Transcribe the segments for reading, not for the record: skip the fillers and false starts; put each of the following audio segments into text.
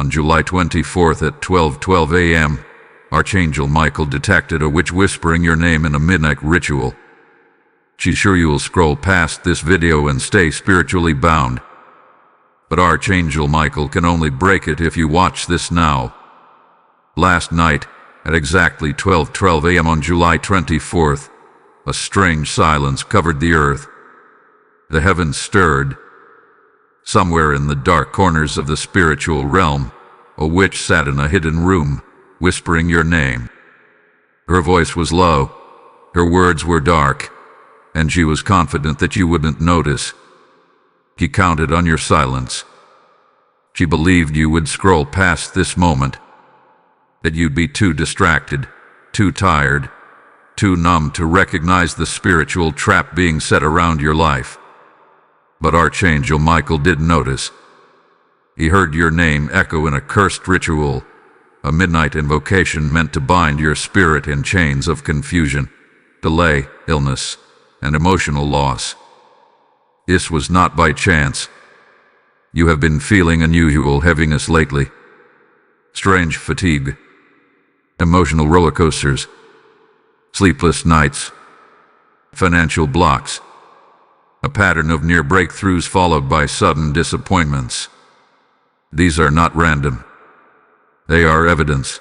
On July 24th at 12:12 a.m., Archangel Michael detected a witch whispering your name in a midnight ritual. She's sure you'll scroll past this video and stay spiritually bound. But Archangel Michael can only break it if you watch this now. Last night, at exactly 12:12 a.m. on July 24th, a strange silence covered the earth. The heavens stirred. Somewhere in the dark corners of the spiritual realm, a witch sat in a hidden room, whispering your name. Her voice was low, her words were dark, and she was confident that you wouldn't notice. She counted on your silence. She believed you would scroll past this moment, that you'd be too distracted, too tired, too numb to recognize the spiritual trap being set around your life. But Archangel Michael did notice. He heard your name echo in a cursed ritual, a midnight invocation meant to bind your spirit in chains of confusion, delay, illness, and emotional loss. This was not by chance. You have been feeling unusual heaviness lately, strange fatigue, emotional roller coasters, sleepless nights, financial blocks, a pattern of near breakthroughs followed by sudden disappointments. These are not random. They are evidence,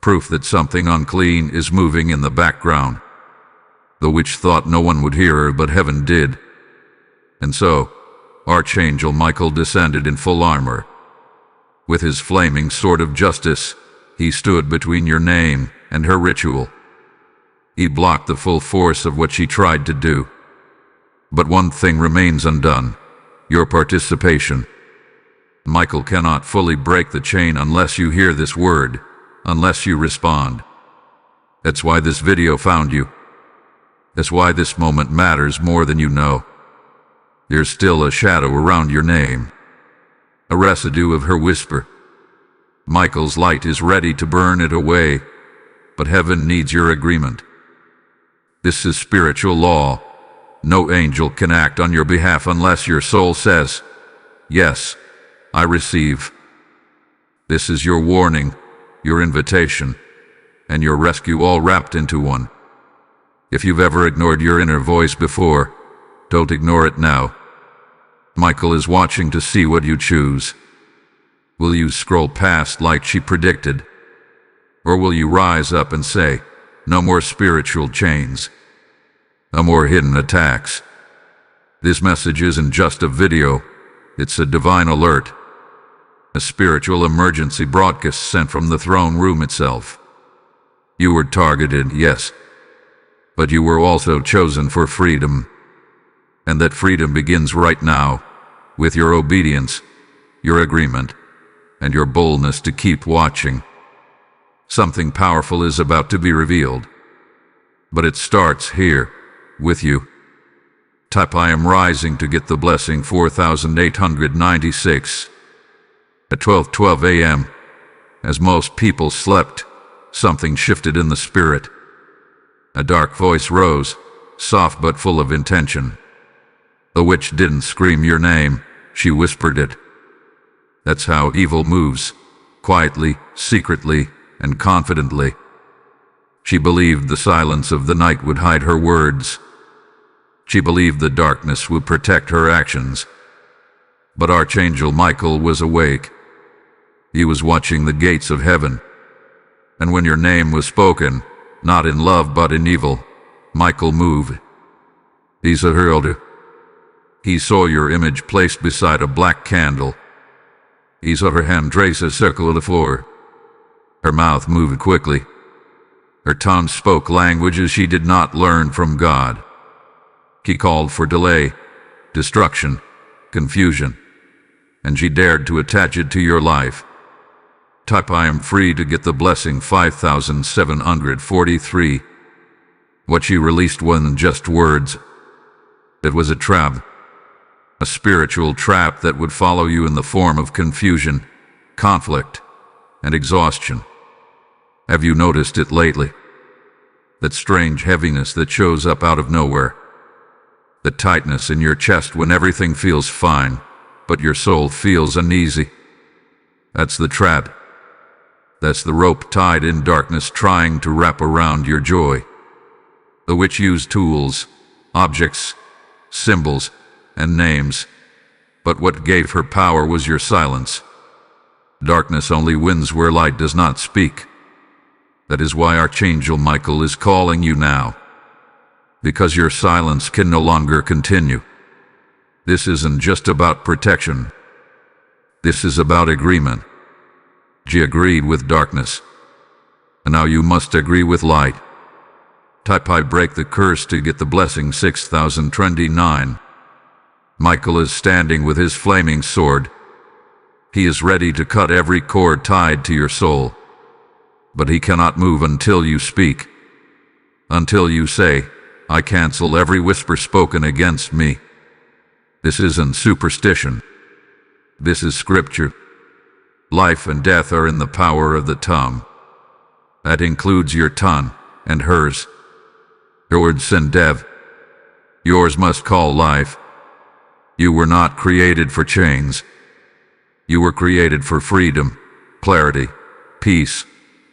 proof that something unclean is moving in the background. The witch thought no one would hear her, but heaven did. And so, Archangel Michael descended in full armor. With his flaming sword of justice, he stood between your name and her ritual. He blocked the full force of what she tried to do. But one thing remains undone: your participation. Michael cannot fully break the chain unless you hear this word, unless you respond. That's why this video found you. That's why this moment matters more than you know. There's still a shadow around your name, a residue of her whisper. Michael's light is ready to burn it away, but heaven needs your agreement. This is spiritual law. No angel can act on your behalf unless your soul says, "Yes, I receive." This is your warning, your invitation, and your rescue all wrapped into one. If you've ever ignored your inner voice before, don't ignore it now. Michael is watching to see what you choose. Will you scroll past like she predicted? Or will you rise up and say, "No more spiritual chains. No more hidden attacks"? This message isn't just a video, it's a divine alert. A spiritual emergency broadcast sent from the throne room itself. You were targeted, yes, but you were also chosen for freedom. And that freedom begins right now, with your obedience, your agreement, and your boldness to keep watching. Something powerful is about to be revealed. But it starts here, with you. Type "I am rising" to get the blessing 4896. At 12:12 a.m., as most people slept, something shifted in the spirit. A dark voice rose, soft but full of intention. The witch didn't scream your name, she whispered it. That's how evil moves, quietly, secretly, and confidently. She believed the silence of the night would hide her words. She believed the darkness would protect her actions. But Archangel Michael was awake. He was watching the gates of heaven. And when your name was spoken, not in love but in evil, Michael moved. He heard you. He saw your image placed beside a black candle. He saw her hand trace a circle on the floor. Her mouth moved quickly. Her tongue spoke languages she did not learn from God. He called for delay, destruction, confusion, and she dared to attach it to your life. Type "I am free" to get the blessing 5743. What she released wasn't just words. It was a trap. A spiritual trap that would follow you in the form of confusion, conflict, and exhaustion. Have you noticed it lately? That strange heaviness that shows up out of nowhere. The tightness in your chest when everything feels fine, but your soul feels uneasy. That's the trap. That's the rope tied in darkness trying to wrap around your joy. The witch used tools, objects, symbols, and names, but what gave her power was your silence. Darkness only wins where light does not speak. That is why Archangel Michael is calling you now, because your silence can no longer continue. This isn't just about protection. This is about agreement. She agreed with darkness, and now you must agree with light. Type I break the curse to get the blessing 6029. Michael is standing with his flaming sword. He is ready to cut every cord tied to your soul. But he cannot move until you speak. Until you say, I cancel every whisper spoken against me. This isn't superstition. This is scripture. Life and death are in the power of the tongue. That includes your tongue and hers. Yours send death. Yours must call life. You were not created for chains. You were created for freedom, clarity, peace,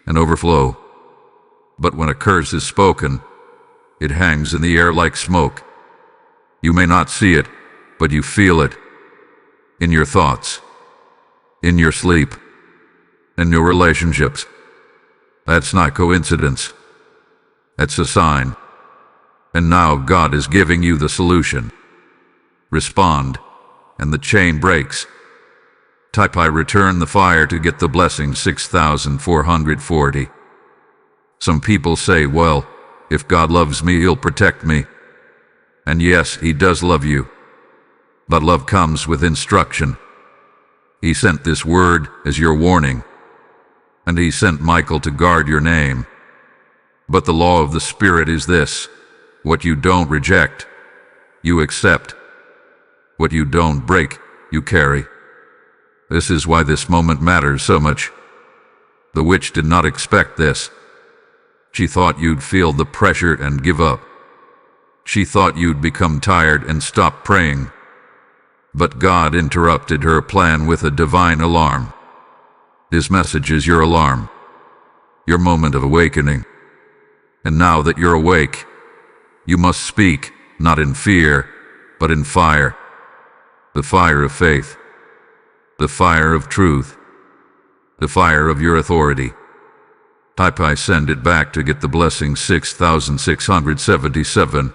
and overflow. But when a curse is spoken, it hangs in the air like smoke. You may not see it, but you feel it. In your thoughts, in your sleep, in your relationships. That's not coincidence. That's a sign. And now God is giving you the solution. Respond, and the chain breaks. Type I return the fire to get the blessing 6440. Some people say, well, if God loves me, he'll protect me. And yes, he does love you. But love comes with instruction. He sent this word as your warning. And he sent Michael to guard your name. But the law of the Spirit is this: what you don't reject, you accept. What you don't break, you carry. This is why this moment matters so much. The witch did not expect this. She thought you'd feel the pressure and give up. She thought you'd become tired and stop praying. But God interrupted her plan with a divine alarm. His message is your alarm, your moment of awakening. And now that you're awake, you must speak, not in fear, but in fire. The fire of faith, the fire of truth, the fire of your authority. Type I send it back to get the blessing 6677.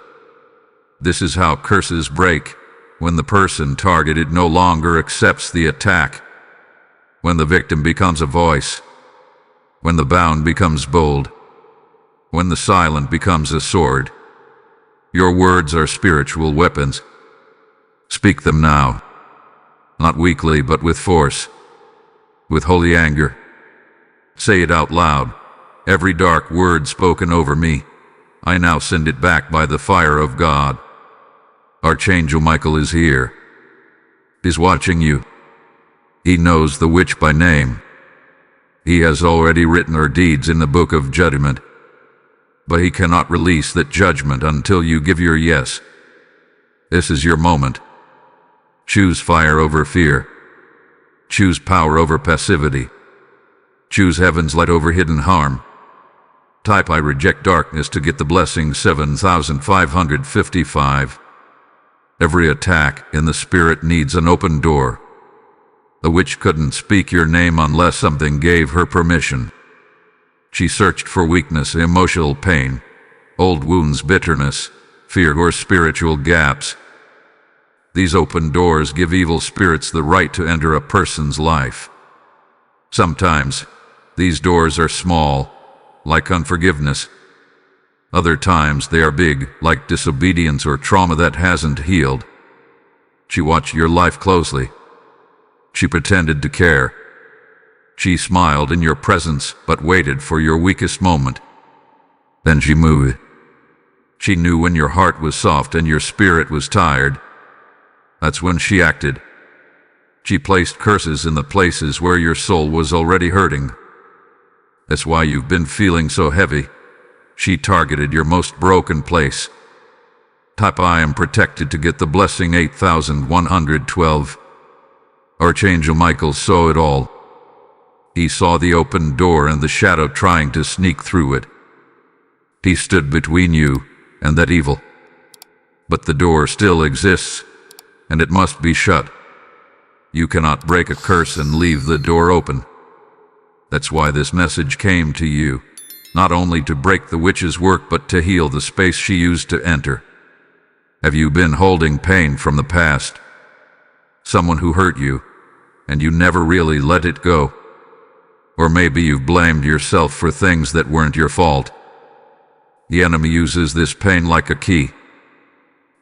This is how curses break, when the person targeted no longer accepts the attack, when the victim becomes a voice, when the bound becomes bold, when the silent becomes a sword. Your words are spiritual weapons. Speak them now, not weakly but with force, with holy anger. Say it out loud. Every dark word spoken over me, I now send it back by the fire of God. Archangel Michael is here. He's watching you. He knows the witch by name. He has already written her deeds in the book of judgment. But he cannot release that judgment until you give your yes. This is your moment. Choose fire over fear. Choose power over passivity. Choose heaven's light over hidden harm. Type I reject darkness to get the blessing 7555. Every attack in the spirit needs an open door. The witch couldn't speak your name unless something gave her permission. She searched for weakness, emotional pain, old wounds, bitterness, fear, or spiritual gaps. These open doors give evil spirits the right to enter a person's life. Sometimes, these doors are small, like unforgiveness. Other times they are big, like disobedience or trauma that hasn't healed. She watched your life closely. She pretended to care. She smiled in your presence, but waited for your weakest moment. Then she moved. She knew when your heart was soft and your spirit was tired. That's when she acted. She placed curses in the places where your soul was already hurting. That's why you've been feeling so heavy. She targeted your most broken place. Type I am protected to get the blessing 8112. Archangel Michael saw it all. He saw the open door and the shadow trying to sneak through it. He stood between you and that evil. But the door still exists, and it must be shut. You cannot break a curse and leave the door open. That's why this message came to you, not only to break the witch's work, but to heal the space she used to enter. Have you been holding pain from the past? Someone who hurt you, and you never really let it go? Or maybe you've blamed yourself for things that weren't your fault. The enemy uses this pain like a key.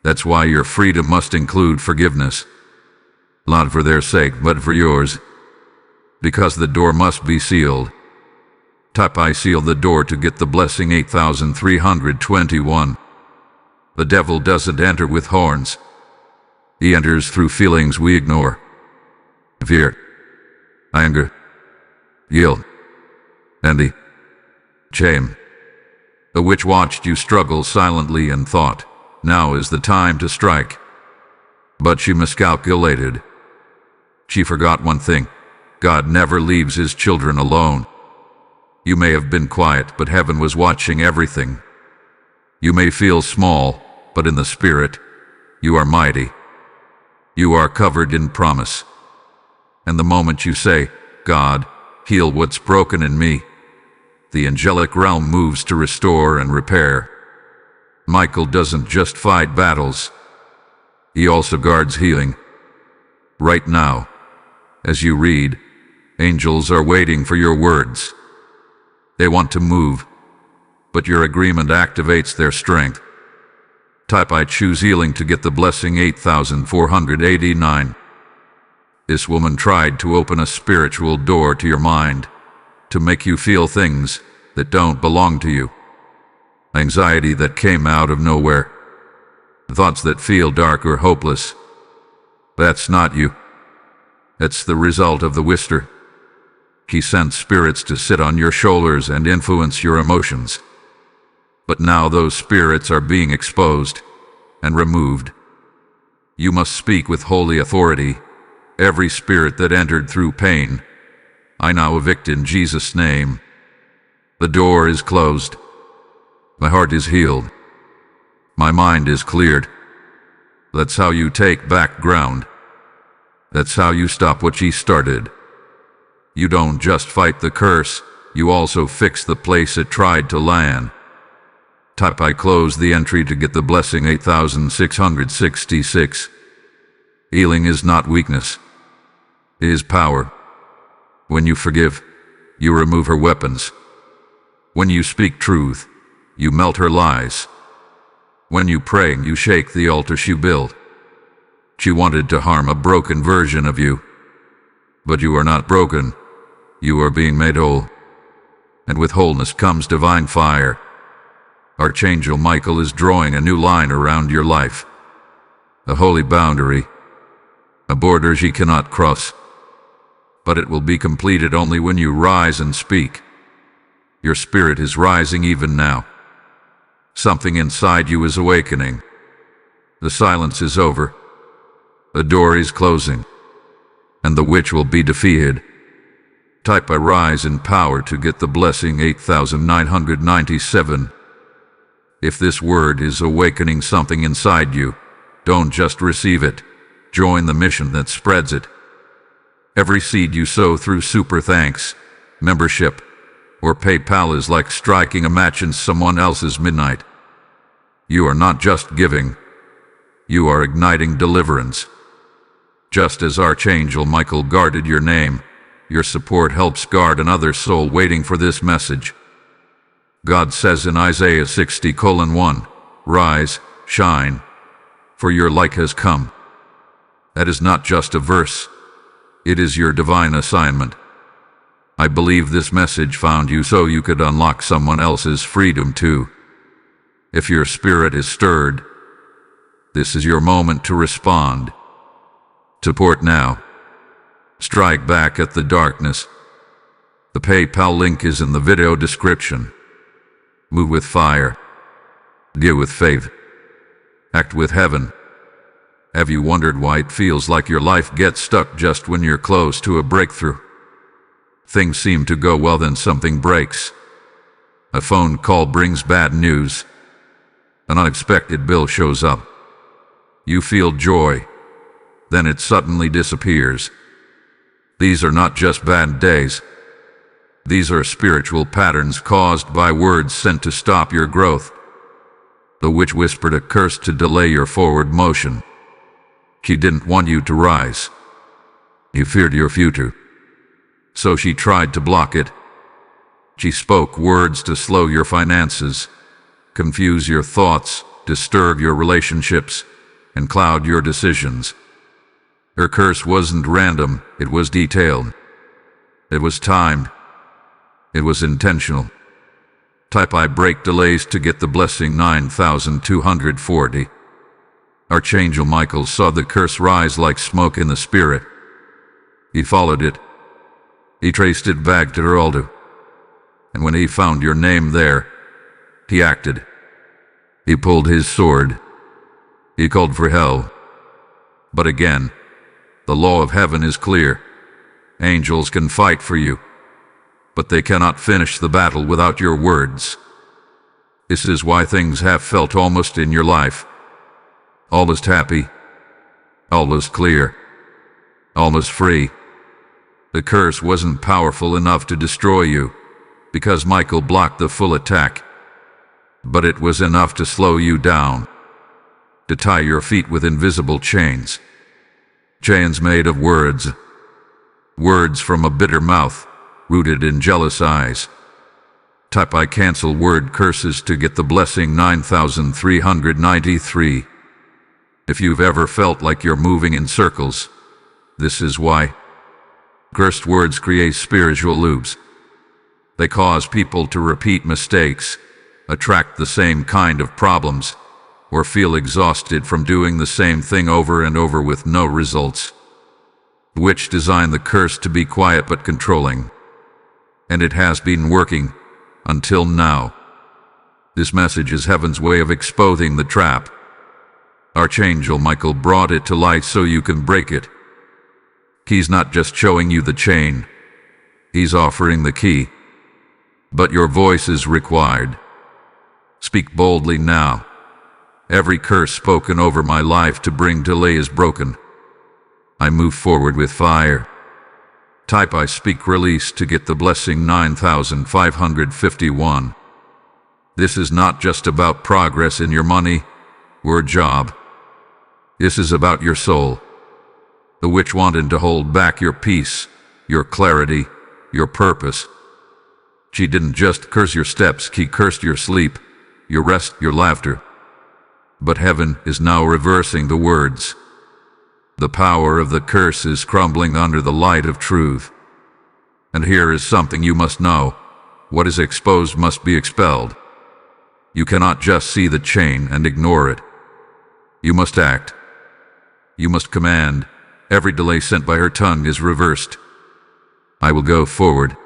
That's why your freedom must include forgiveness. Not for their sake, but for yours. Because the door must be sealed. Type I seal the door to get the blessing 8321. The devil doesn't enter with horns. He enters through feelings we ignore. Fear, anger, guilt, envy, shame. The witch watched you struggle silently and thought, now is the time to strike. But she miscalculated. She forgot one thing: God never leaves his children alone. You may have been quiet, but heaven was watching everything. You may feel small, but in the spirit, you are mighty. You are covered in promise. And the moment you say, God, heal what's broken in me, the angelic realm moves to restore and repair. Michael doesn't just fight battles. He also guards healing. Right now, as you read, angels are waiting for your words. They want to move, but your agreement activates their strength. Type I choose healing to get the blessing 8489. This woman tried to open a spiritual door to your mind, to make you feel things that don't belong to you. Anxiety that came out of nowhere. Thoughts that feel dark or hopeless. That's not you. It's the result of the Wister. He sent spirits to sit on your shoulders and influence your emotions. But now those spirits are being exposed and removed. You must speak with holy authority. Every spirit that entered through pain, I now evict in Jesus' name. The door is closed. My heart is healed. My mind is cleared. That's how you take back ground. That's how you stop what she started. You don't just fight the curse, you also fix the place it tried to land. Type I close the entry to get the blessing 8666. Healing is not weakness. It is power. When you forgive, you remove her weapons. When you speak truth, you melt her lies. When you pray, you shake the altar she built. She wanted to harm a broken version of you. But you are not broken. You are being made whole. And with wholeness comes divine fire. Archangel Michael is drawing a new line around your life. A holy boundary. A border she cannot cross. But it will be completed only when you rise and speak. Your spirit is rising even now. Something inside you is awakening. The silence is over. The door is closing. And the witch will be defeated. Type I rise in power to get the blessing 8997. If this word is awakening something inside you, don't just receive it. Join the mission that spreads it. Every seed you sow through super thanks, membership, or PayPal is like striking a match in someone else's midnight. You are not just giving. You are igniting deliverance. Just as Archangel Michael guarded your name, your support helps guard another soul waiting for this message. God says in Isaiah 60:1, "Rise, shine, for your light has come." That is not just a verse. It is your divine assignment. I believe this message found you so you could unlock someone else's freedom too. If your spirit is stirred, this is your moment to respond. Support now. Strike back at the darkness. The PayPal link is in the video description. Move with fire. Give with faith. Act with heaven. Have you wondered why it feels like your life gets stuck just when you're close to a breakthrough? Things seem to go well, then something breaks. A phone call brings bad news. An unexpected bill shows up. You feel joy. Then it suddenly disappears. These are not just bad days. These are spiritual patterns caused by words sent to stop your growth. The witch whispered a curse to delay your forward motion. She didn't want you to rise. You feared your future. So she tried to block it. She spoke words to slow your finances, confuse your thoughts, disturb your relationships, and cloud your decisions. Her curse wasn't random, it was detailed. It was timed. It was intentional. Type I break delays to get the blessing 9240. Archangel Michael saw the curse rise like smoke in the spirit. He followed it. He traced it back to Geraldo. And when he found your name there, he acted. He pulled his sword. He called for hell. But again, the law of heaven is clear. Angels can fight for you, but they cannot finish the battle without your words. This is why things have felt almost in your life. Almost happy, almost clear, almost free. The curse wasn't powerful enough to destroy you, because Michael blocked the full attack. But it was enough to slow you down, to tie your feet with invisible chains. Chains made of words. Words from a bitter mouth, rooted in jealous eyes. Type I cancel word curses to get the blessing 9393. If you've ever felt like you're moving in circles, this is why. Cursed words create spiritual loops. They cause people to repeat mistakes, attract the same kind of problems, or feel exhausted from doing the same thing over and over with no results. The witch designed the curse to be quiet but controlling. And it has been working, until now. This message is heaven's way of exposing the trap. Archangel Michael brought it to light so you can break it. He's not just showing you the chain. He's offering the key. But your voice is required. Speak boldly now. Every curse spoken over my life to bring delay is broken. I move forward with fire. Type I speak release to get the blessing 9551. This is not just about progress in your money or job. This is about your soul. The witch wanted to hold back your peace, your clarity, your purpose. She didn't just curse your steps, she cursed your sleep, your rest, your laughter. But heaven is now reversing the words. The power of the curse is crumbling under the light of truth. And here is something you must know. What is exposed must be expelled. You cannot just see the chain and ignore it. You must act. You must command. Every delay sent by her tongue is reversed. I will go forward.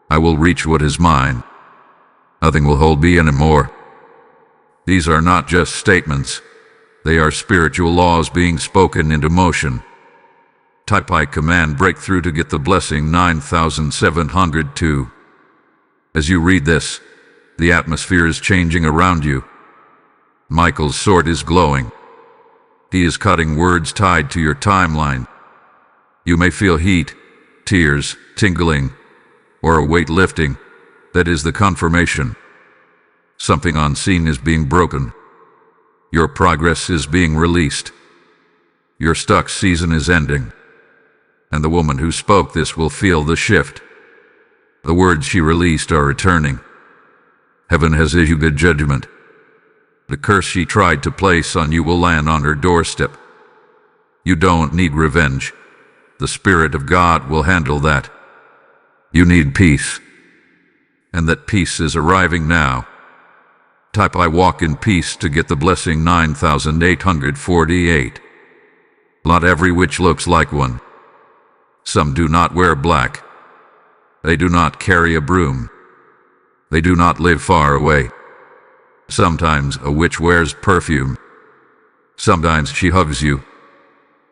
I will reach what is mine. Nothing will hold me anymore. These are not just statements. They are spiritual laws being spoken into motion. Type I command breakthrough to get the blessing 9702. As you read this, the atmosphere is changing around you. Michael's sword is glowing. He is cutting words tied to your timeline. You may feel heat, tears, tingling, or a weight lifting. That is the confirmation. Something unseen is being broken. Your progress is being released. Your stuck season is ending. And the woman who spoke this will feel the shift. The words she released are returning. Heaven has issued a judgment. The curse she tried to place on you will land on her doorstep. You don't need revenge. The Spirit of God will handle that. You need peace. And that peace is arriving now. Type I walk in peace to get the blessing 9848. Not every witch looks like one. Some do not wear black. They do not carry a broom. They do not live far away. Sometimes a witch wears perfume. Sometimes she hugs you.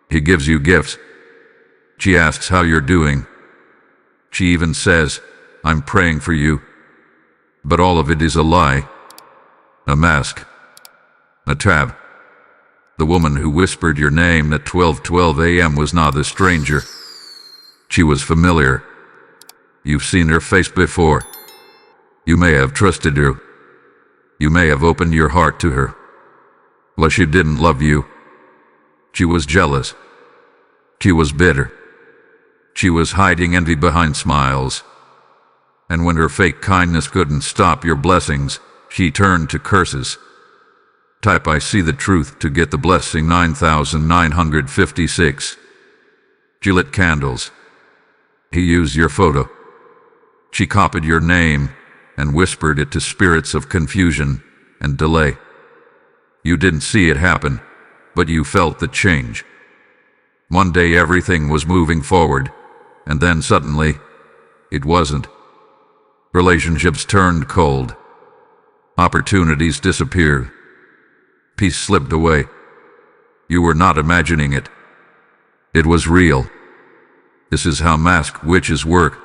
He gives you gifts. She asks how you're doing. She even says, "I'm praying for you." But all of it is a lie. A mask. A tab. The woman who whispered your name at 12:12 a.m. was not a stranger. She was familiar. You've seen her face before. You may have trusted her. You may have opened your heart to her. But she didn't love you. She was jealous. She was bitter. She was hiding envy behind smiles. And when her fake kindness couldn't stop your blessings, she turned to curses. Type "I see the truth" to get the blessing 9956. She lit candles. He used your photo. She copied your name and whispered it to spirits of confusion and delay. You didn't see it happen, but you felt the change. One day everything was moving forward, and then suddenly, it wasn't. Relationships turned cold. Opportunities disappeared. Peace slipped away. You were not imagining it. It was real. This is how masked witches work.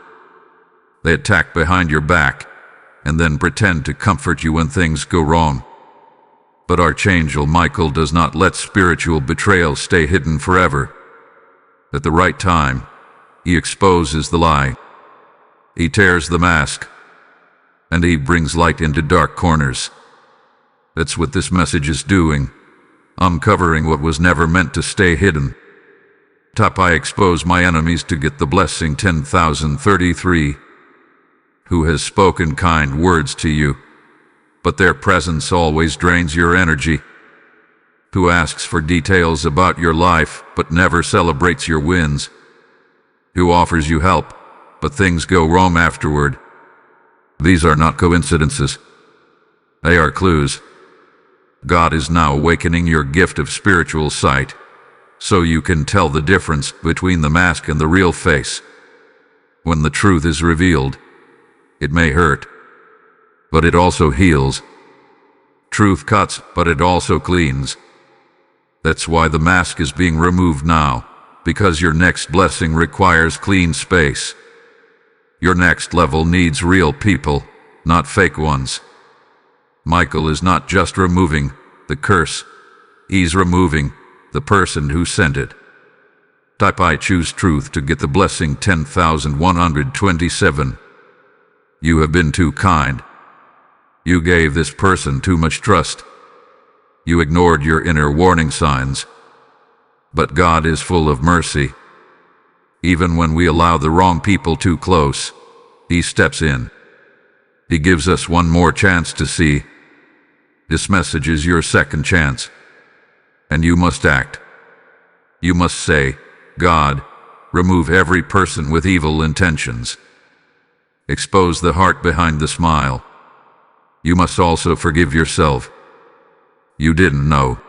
They attack behind your back, and then pretend to comfort you when things go wrong. But Archangel Michael does not let spiritual betrayal stay hidden forever. At the right time, he exposes the lie. He tears the mask, and he brings light into dark corners. That's what this message is doing, uncovering what was never meant to stay hidden. Top "I expose my enemies" to get the blessing 10,033. Who has spoken kind words to you, but their presence always drains your energy? Who asks for details about your life, but never celebrates your wins? Who offers you help, but things go wrong afterward? These are not coincidences. They are clues. God is now awakening your gift of spiritual sight, so you can tell the difference between the mask and the real face. When the truth is revealed, it may hurt, but it also heals. Truth cuts, but it also cleans. That's why the mask is being removed now, because your next blessing requires clean space. Your next level needs real people, not fake ones. Michael is not just removing the curse, he's removing the person who sent it. Type "I choose truth" to get the blessing 10,127. You have been too kind. You gave this person too much trust. You ignored your inner warning signs. But God is full of mercy. Even when we allow the wrong people too close, He steps in. He gives us one more chance to see. This message is your second chance. And you must act. You must say, "God, remove every person with evil intentions. Expose the heart behind the smile." You must also forgive yourself. You didn't know.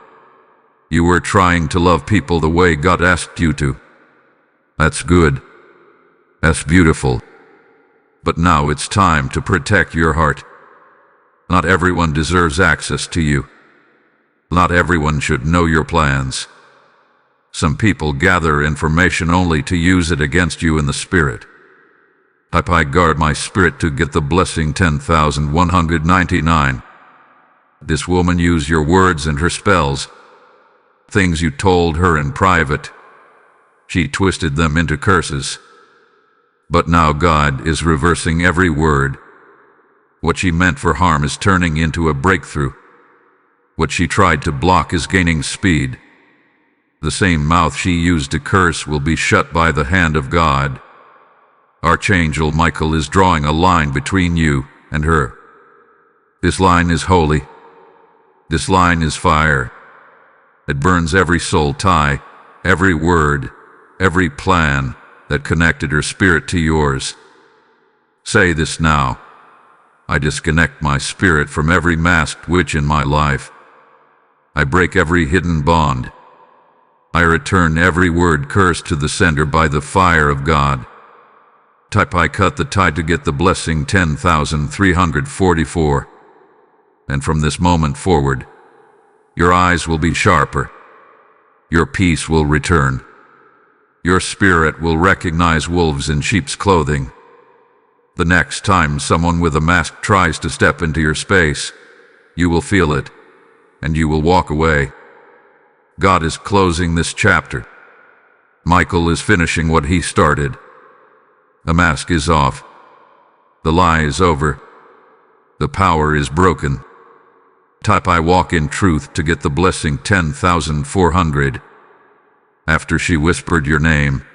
You were trying to love people the way God asked you to. That's good. That's beautiful. But now it's time to protect your heart. Not everyone deserves access to you. Not everyone should know your plans. Some people gather information only to use it against you in the spirit. I guard my spirit to get the blessing 10,199. This woman used your words and her spells, things you told her in private. She twisted them into curses. But now God is reversing every word. What she meant for harm is turning into a breakthrough. What she tried to block is gaining speed. The same mouth she used to curse will be shut by the hand of God. Archangel Michael is drawing a line between you and her. This line is holy. This line is fire. It burns every soul tie, every word, every plan that connected her spirit to yours. Say this now. I disconnect my spirit from every masked witch in my life. I break every hidden bond. I return every word cursed to the sender by the fire of God. I cut the tie to get the blessing 10,344. And from this moment forward, your eyes will be sharper. Your peace will return. Your spirit will recognize wolves in sheep's clothing The next time someone with a mask tries to step into your space, you will feel it, and you will walk away. God is closing this chapter. Michael is finishing what he started. The mask is off. The lie is over. The power is broken. Type I walk in truth to get the blessing 10,400. After she whispered your name,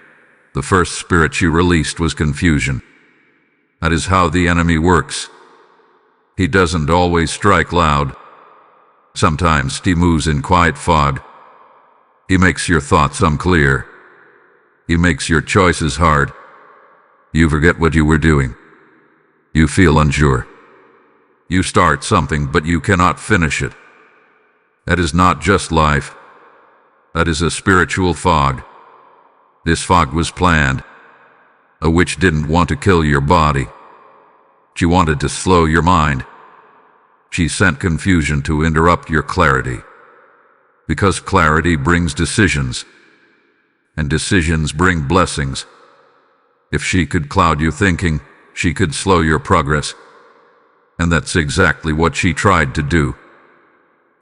the first spirit she released was confusion. That is how the enemy works. He doesn't always strike loud. Sometimes he moves in quiet fog. He makes your thoughts unclear. He makes your choices hard. You forget what you were doing. You feel unsure. You start something, but you cannot finish it. That is not just life. That is a spiritual fog. This fog was planned. A witch didn't want to kill your body. She wanted to slow your mind. She sent confusion to interrupt your clarity. Because clarity brings decisions, and decisions bring blessings. If she could cloud your thinking, she could slow your progress. And that's exactly what she tried to do.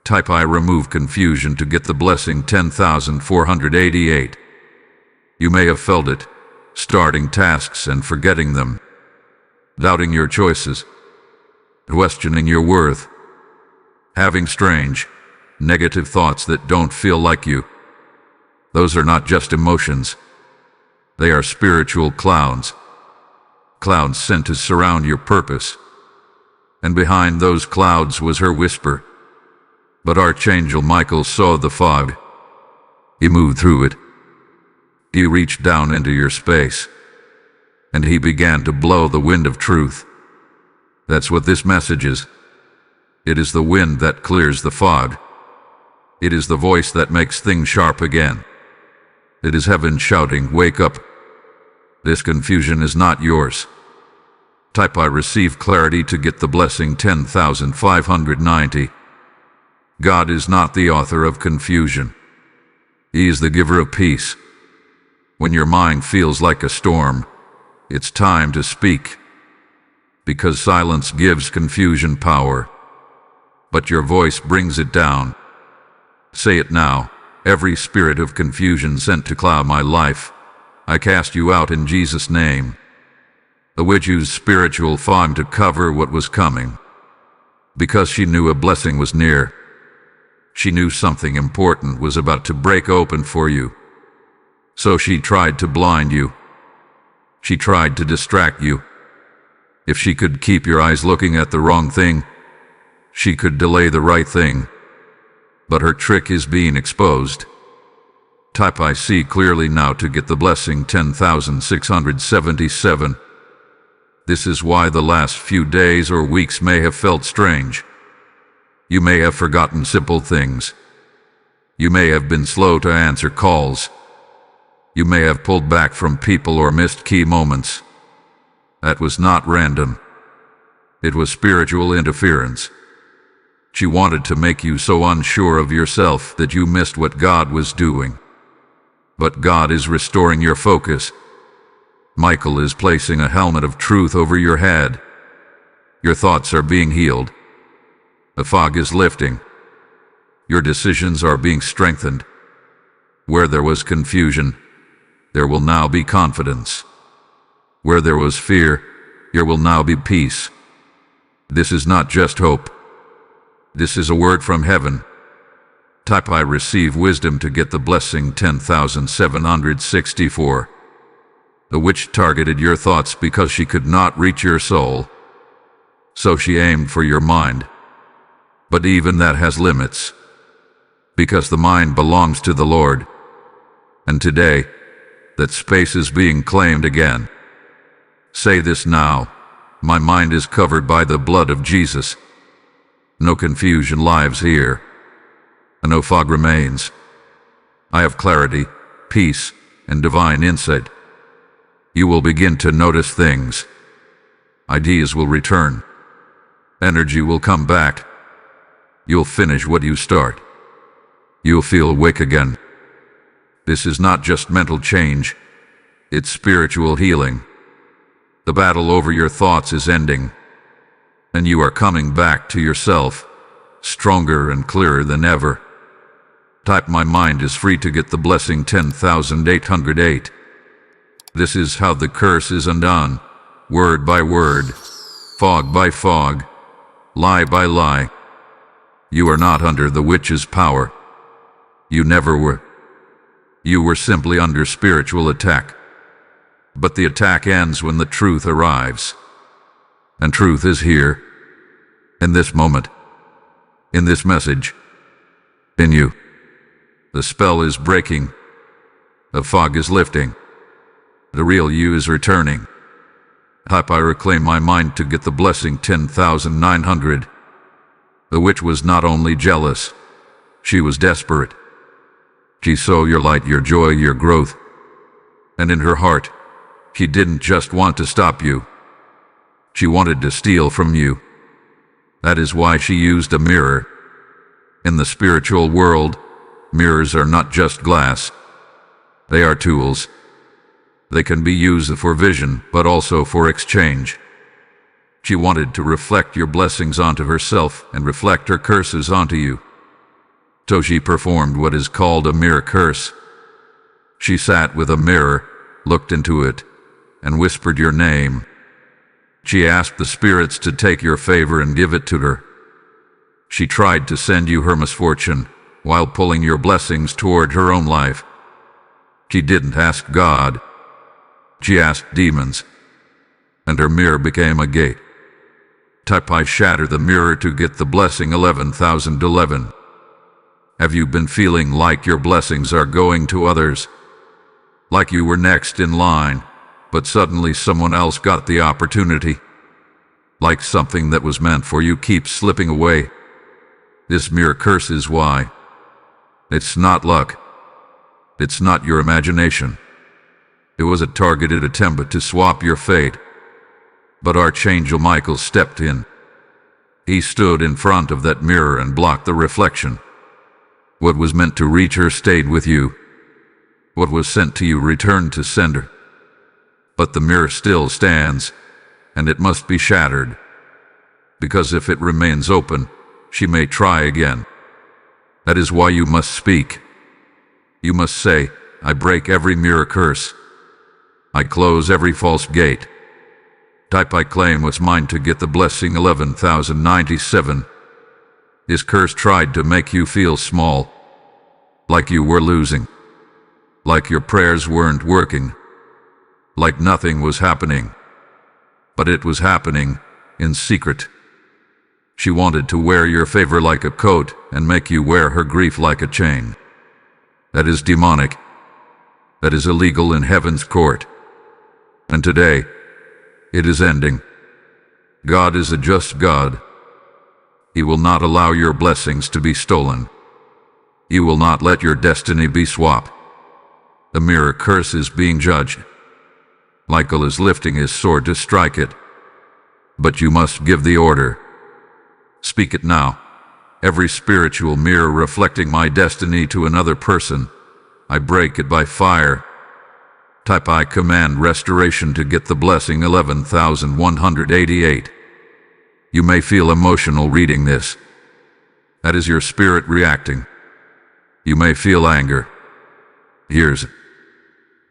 Type I remove confusion to get the blessing 10,488. You may have felt it, starting tasks and forgetting them, doubting your choices, questioning your worth, having strange, negative thoughts that don't feel like you. Those are not just emotions. They are spiritual clouds. Clouds sent to surround your purpose. And behind those clouds was her whisper. But Archangel Michael saw the fog. He moved through it. He reached down into your space. And he began to blow the wind of truth. That's what this message is. It is the wind that clears the fog. It is the voice that makes things sharp again. It is heaven shouting, "Wake up." This confusion is not yours. Type I receive clarity to get the blessing 10,590. God is not the author of confusion. He is the giver of peace. When your mind feels like a storm, it's time to speak. Because silence gives confusion power, but your voice brings it down. Say it now. Every spirit of confusion sent to cloud my life, I cast you out in Jesus' name. The witch used spiritual fog to cover what was coming. Because she knew a blessing was near. She knew something important was about to break open for you. So she tried to blind you. She tried to distract you. If she could keep your eyes looking at the wrong thing, she could delay the right thing. But her trick is being exposed. Type I see clearly now to get the blessing 10,677. This is why the last few days or weeks may have felt strange. You may have forgotten simple things. You may have been slow to answer calls. You may have pulled back from people or missed key moments. That was not random. It was spiritual interference. She wanted to make you so unsure of yourself that you missed what God was doing. But God is restoring your focus. Michael is placing a helmet of truth over your head. Your thoughts are being healed. The fog is lifting. Your decisions are being strengthened. Where there was confusion, there will now be confidence. Where there was fear, there will now be peace. This is not just hope. This is a word from heaven. Type I receive wisdom to get the blessing 10,764. The witch targeted your thoughts because she could not reach your soul. So she aimed for your mind. But even that has limits. Because the mind belongs to the Lord. And today, that space is being claimed again. Say this now. My mind is covered by the blood of Jesus. No confusion lives here. And no fog remains. I have clarity, peace, and divine insight. You will begin to notice things. Ideas will return. Energy will come back. You'll finish what you start. You'll feel awake again. This is not just mental change. It's spiritual healing. The battle over your thoughts is ending, and you are coming back to yourself, stronger and clearer than ever. Type my mind is free to get the blessing 10,808. This is how the curse is undone, word by word, fog by fog, lie by lie. You are not under the witch's power. You never were. You were simply under spiritual attack. But the attack ends when the truth arrives. And truth is here, in this moment, in this message, in you. The spell is breaking. The fog is lifting. The real you is returning. Type I reclaim my mind to get the blessing 10,900. The witch was not only jealous, she was desperate. She saw your light, your joy, your growth. And in her heart, she didn't just want to stop you. She wanted to steal from you. That is why she used a mirror. In the spiritual world, mirrors are not just glass. They are tools. They can be used for vision, but also for exchange. She wanted to reflect your blessings onto herself and reflect her curses onto you. So she performed what is called a mirror curse. She sat with a mirror, looked into it, and whispered your name. She asked the spirits to take your favor and give it to her. She tried to send you her misfortune while pulling your blessings toward her own life. She didn't ask God. She asked demons. And her mirror became a gate. Type I shatter the mirror to get the blessing 11,011. Have you been feeling like your blessings are going to others? Like you were next in line, but suddenly someone else got the opportunity? Like something that was meant for you keeps slipping away? This mirror curse is why. It's not luck. It's not your imagination. It was a targeted attempt to swap your fate. But Archangel Michael stepped in. He stood in front of that mirror and blocked the reflection. What was meant to reach her stayed with you. What was sent to you returned to sender. But the mirror still stands, and it must be shattered. Because if it remains open, she may try again. That is why you must speak. You must say, I break every mirror curse. I close every false gate. Type I claim what's mine to get the blessing 11,097. This curse tried to make you feel small, like you were losing, like your prayers weren't working, like nothing was happening. But it was happening in secret. She wanted to wear your favor like a coat and make you wear her grief like a chain. That is demonic. That is illegal in heaven's court. And today, it is ending. God is a just God. He will not allow your blessings to be stolen. He will not let your destiny be swapped. The mirror curse is being judged. Michael is lifting his sword to strike it. But you must give the order. Speak it now. Every spiritual mirror reflecting my destiny to another person, I break it by fire. Type I command restoration to get the blessing 11,188. You may feel emotional reading this. That is your spirit reacting. You may feel anger. Here's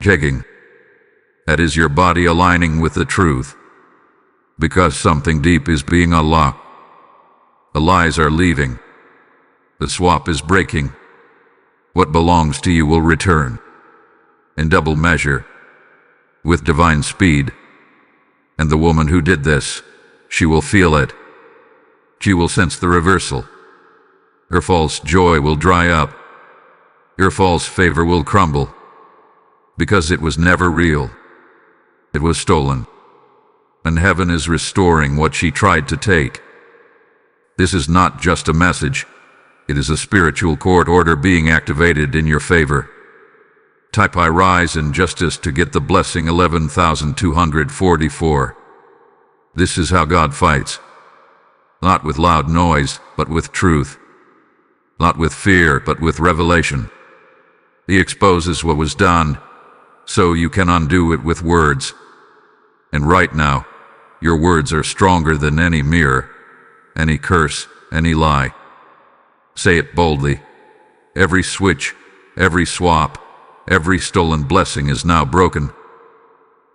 jigging. That is your body aligning with the truth. Because something deep is being unlocked. The lies are leaving. The swap is breaking. What belongs to you will return. In double measure. With divine speed. And the woman who did this, she will feel it. She will sense the reversal. Her false joy will dry up. Your false favor will crumble. Because it was never real. It was stolen. And heaven is restoring what she tried to take. This is not just a message. It is a spiritual court order being activated in your favor. Type I rise in justice to get the blessing 11,244. This is how God fights. Not with loud noise, but with truth. Not with fear, but with revelation. He exposes what was done, so you can undo it with words. And right now, your words are stronger than any mirror, any curse, any lie. Say it boldly. Every switch, every swap, every stolen blessing is now broken.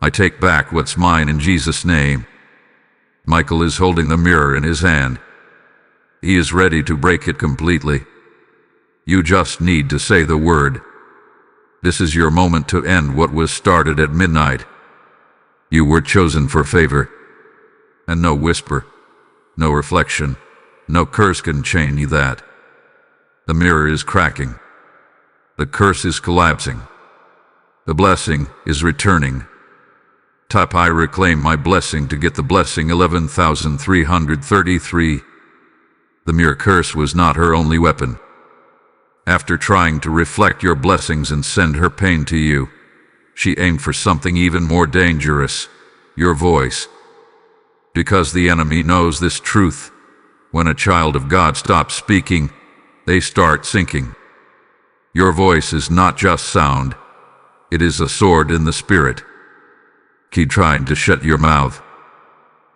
I take back what's mine in Jesus' name. Michael is holding the mirror in his hand. He is ready to break it completely. You just need to say the word. This is your moment to end what was started at midnight. You were chosen for favor. And no whisper, no reflection, no curse can change that. The mirror is cracking. The curse is collapsing. The blessing is returning. Type I reclaim my blessing to get the blessing 11,333. The mere curse was not her only weapon. After trying to reflect your blessings and send her pain to you, she aimed for something even more dangerous, your voice. Because the enemy knows this truth. When a child of God stops speaking, they start sinking. Your voice is not just sound. It is a sword in the spirit. Keep trying to shut your mouth.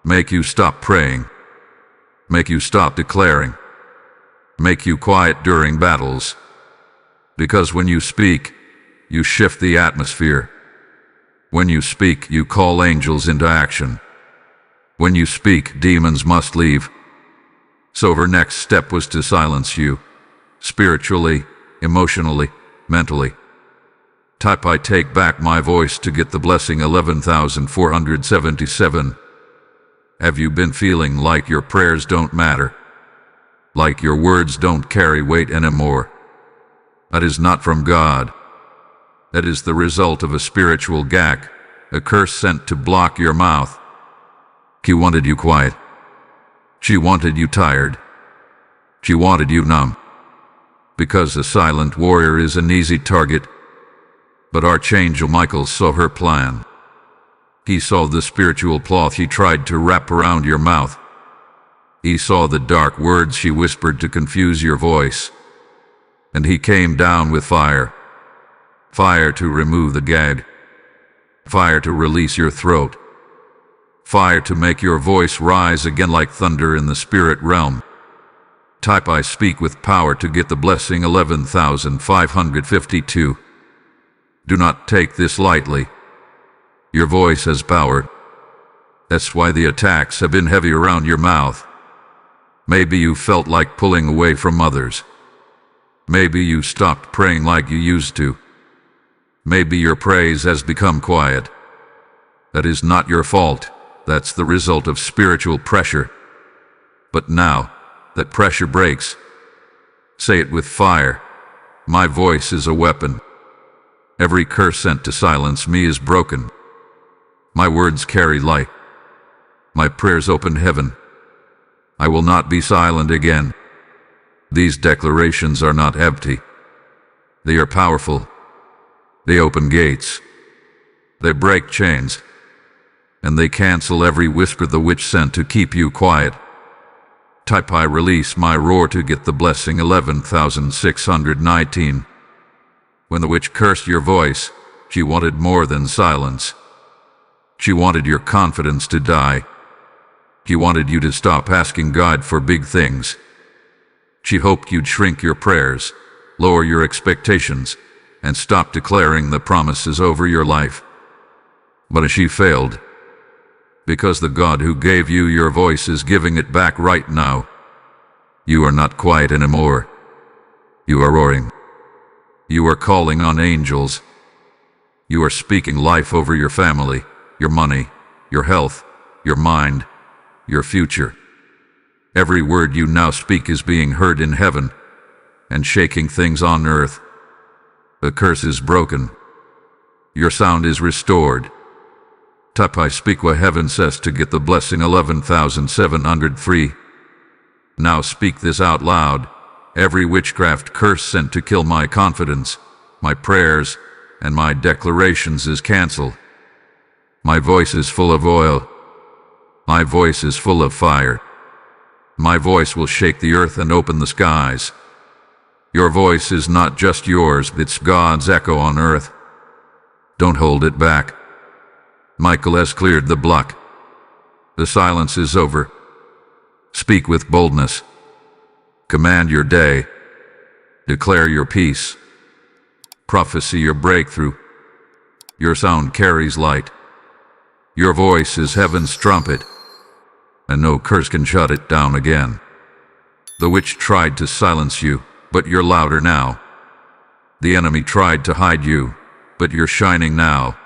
Make you stop praying. Make you stop declaring. Make you quiet during battles. Because when you speak, you shift the atmosphere. When you speak, you call angels into action. When you speak, demons must leave. So her next step was to silence you, spiritually, emotionally, mentally. Type I take back my voice to get the blessing 11,477. Have you been feeling like your prayers don't matter? Like your words don't carry weight anymore? That is not from God. That is the result of a spiritual gag, a curse sent to block your mouth. She wanted you quiet. She wanted you tired. She wanted you numb. Because a silent warrior is an easy target. But Archangel Michael saw her plan. He saw the spiritual cloth he tried to wrap around your mouth. He saw the dark words she whispered to confuse your voice. And he came down with fire. Fire to remove the gag. Fire to release your throat. Fire to make your voice rise again like thunder in the spirit realm. Type I speak with power to get the blessing 11,552. Do not take this lightly. Your voice has power. That's why the attacks have been heavy around your mouth. Maybe you felt like pulling away from others. Maybe you stopped praying like you used to. Maybe your praise has become quiet. That is not your fault. That's the result of spiritual pressure. But now, that pressure breaks. Say it with fire. My voice is a weapon. Every curse sent to silence me is broken. My words carry light. My prayers open heaven. I will not be silent again. These declarations are not empty. They are powerful. They open gates. They break chains. And they cancel every whisper the witch sent to keep you quiet. Type I release my roar to get the blessing 11,619. When the witch cursed your voice, she wanted more than silence. She wanted your confidence to die. She wanted you to stop asking God for big things. She hoped you'd shrink your prayers, lower your expectations, and stop declaring the promises over your life. But she failed. Because the God who gave you your voice is giving it back right now. You are not quiet anymore. You are roaring. You are calling on angels. You are speaking life over your family, your money, your health, your mind, your future. Every word you now speak is being heard in heaven and shaking things on earth. The curse is broken. Your sound is restored. Type I speak what heaven says to get the blessing 11,703. Now speak this out loud. Every witchcraft curse sent to kill my confidence, my prayers, and my declarations is canceled. My voice is full of oil. My voice is full of fire. My voice will shake the earth and open the skies. Your voice is not just yours, it's God's echo on earth. Don't hold it back. Michael has cleared the block. The silence is over. Speak with boldness. Command your day. Declare your peace. Prophesy your breakthrough. Your sound carries light. Your voice is heaven's trumpet, and no curse can shut it down again. The witch tried to silence you, but you're louder now. The enemy tried to hide you, but you're shining now.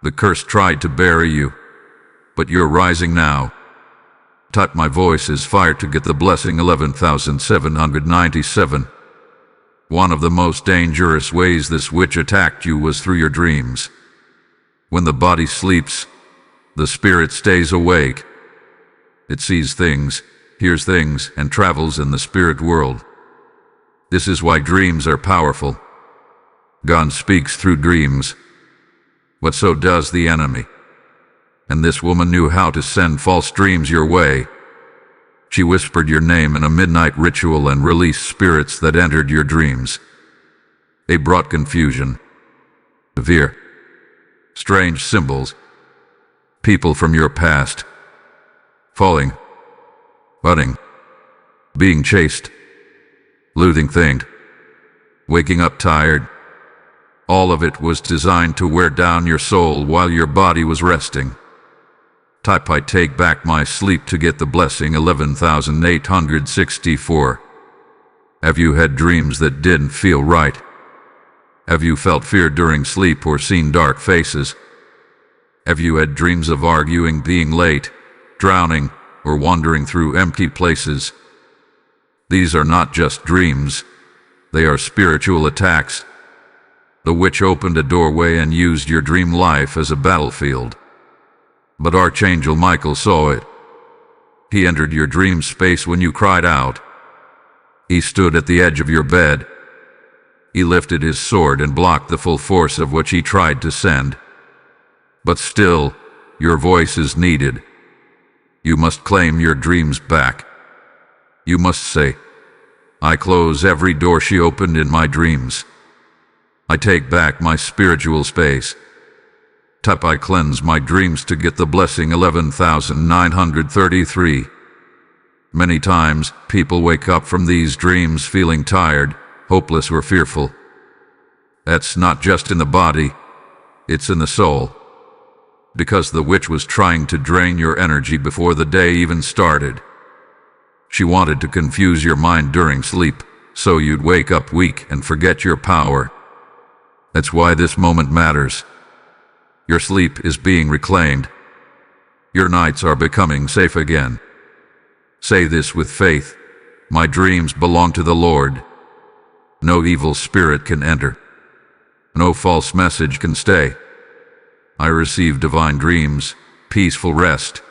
The curse tried to bury you, but you're rising now. Type my voice is fire to get the blessing 11,797. One of the most dangerous ways this witch attacked you was through your dreams. When the body sleeps, the spirit stays awake. It sees things, hears things, and travels in the spirit world. This is why dreams are powerful. God speaks through dreams. But so does the enemy. And this woman knew how to send false dreams your way. She whispered your name in a midnight ritual and released spirits that entered your dreams. They brought confusion, fear, strange symbols, people from your past, falling, running, being chased, losing things, waking up tired. All of it was designed to wear down your soul while your body was resting. Type I take back my sleep to get the blessing 11,864. Have you had dreams that didn't feel right? Have you felt fear during sleep or seen dark faces? Have you had dreams of arguing, being late, drowning, or wandering through empty places? These are not just dreams. They are spiritual attacks. The witch opened a doorway and used your dream life as a battlefield. But Archangel Michael saw it. He entered your dream space when you cried out. He stood at the edge of your bed. He lifted his sword and blocked the full force of what he tried to send. But still, your voice is needed. You must claim your dreams back. You must say, I close every door she opened in my dreams. I take back my spiritual space. Type I cleanse my dreams to get the blessing 11,933. Many times, people wake up from these dreams feeling tired, hopeless, or fearful. That's not just in the body, it's in the soul. Because the witch was trying to drain your energy before the day even started. She wanted to confuse your mind during sleep, so you'd wake up weak and forget your power. That's why this moment matters. Your sleep is being reclaimed. Your nights are becoming safe again. Say this with faith. My dreams belong to the Lord. No evil spirit can enter. No false message can stay. I receive divine dreams, peaceful rest,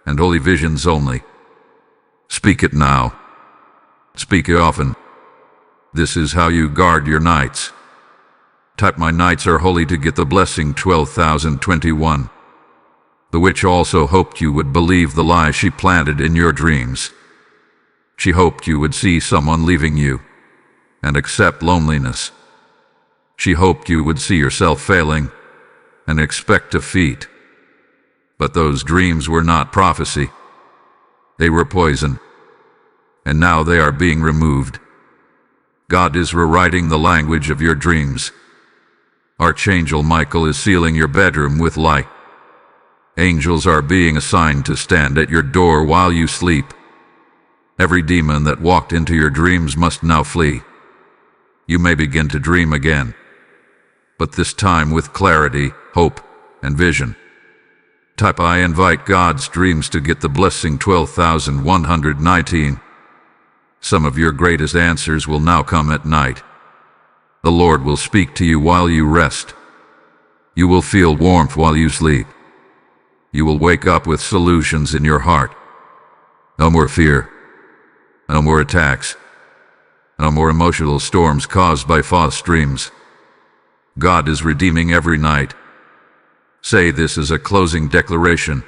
and holy visions only. Speak it now. Speak it often. This is how you guard your nights. Type my nights are holy to get the blessing 12,021. The witch also hoped you would believe the lie she planted in your dreams. She hoped you would see someone leaving you and accept loneliness. She hoped you would see yourself failing and expect defeat. But those dreams were not prophecy. They were poison, and now they are being removed. God is rewriting the language of your dreams. Archangel Michael is sealing your bedroom with light. Angels are being assigned to stand at your door while you sleep. Every demon that walked into your dreams must now flee. You may begin to dream again, but this time with clarity, hope, and vision. Type I invite God's dreams to get the blessing 12,119. Some of your greatest answers will now come at night. The Lord will speak to you while you rest. You will feel warmth while you sleep. You will wake up with solutions in your heart. No more fear. No more attacks. No more emotional storms caused by false dreams. God is redeeming every night. Say this as a closing declaration.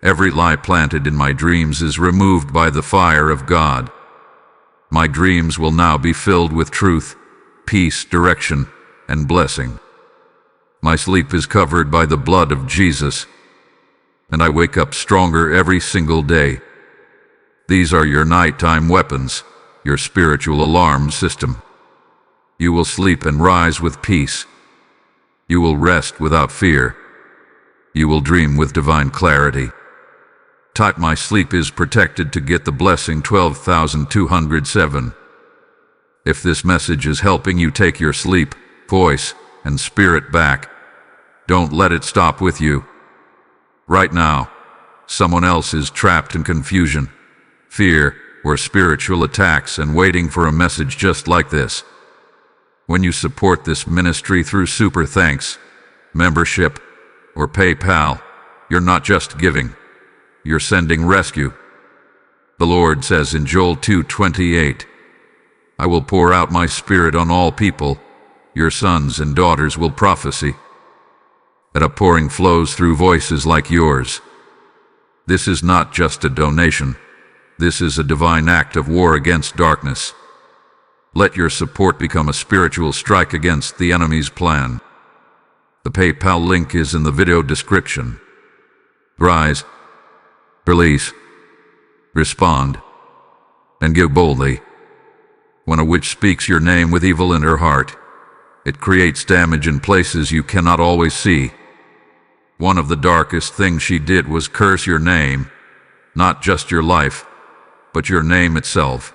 Every lie planted in my dreams is removed by the fire of God. My dreams will now be filled with truth, peace, direction, and blessing. My sleep is covered by the blood of Jesus, and I wake up stronger every single day. These are your nighttime weapons, your spiritual alarm system. You will sleep and rise with peace. You will rest without fear. You will dream with divine clarity. Type "My sleep is protected" to get the blessing 12,207. If this message is helping you take your sleep, voice, and spirit back, don't let it stop with you. Right now, someone else is trapped in confusion, fear, or spiritual attacks and waiting for a message just like this. When you support this ministry through Super Thanks, membership, or PayPal, you're not just giving, you're sending rescue. The Lord says in Joel 2:28, "I will pour out my spirit on all people, your sons and daughters will prophesy." That outpouring flows through voices like yours. This is not just a donation. This is a divine act of war against darkness. Let your support become a spiritual strike against the enemy's plan. The PayPal link is in the video description. Rise, release, respond, and give boldly. When a witch speaks your name with evil in her heart, it creates damage in places you cannot always see. One of the darkest things she did was curse your name, not just your life, but your name itself.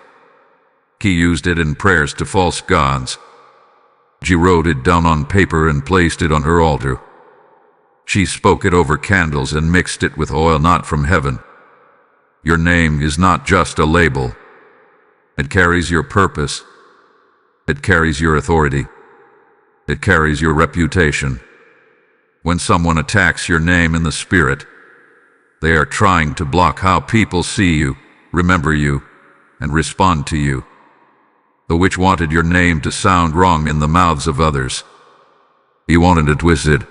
She used it in prayers to false gods. She wrote it down on paper and placed it on her altar. She spoke it over candles and mixed it with oil not from heaven. Your name is not just a label. It carries your purpose. It carries your authority. It carries your reputation. When someone attacks your name in the spirit, they are trying to block how people see you, remember you, and respond to you. The witch wanted your name to sound wrong in the mouths of others. He wanted it twisted.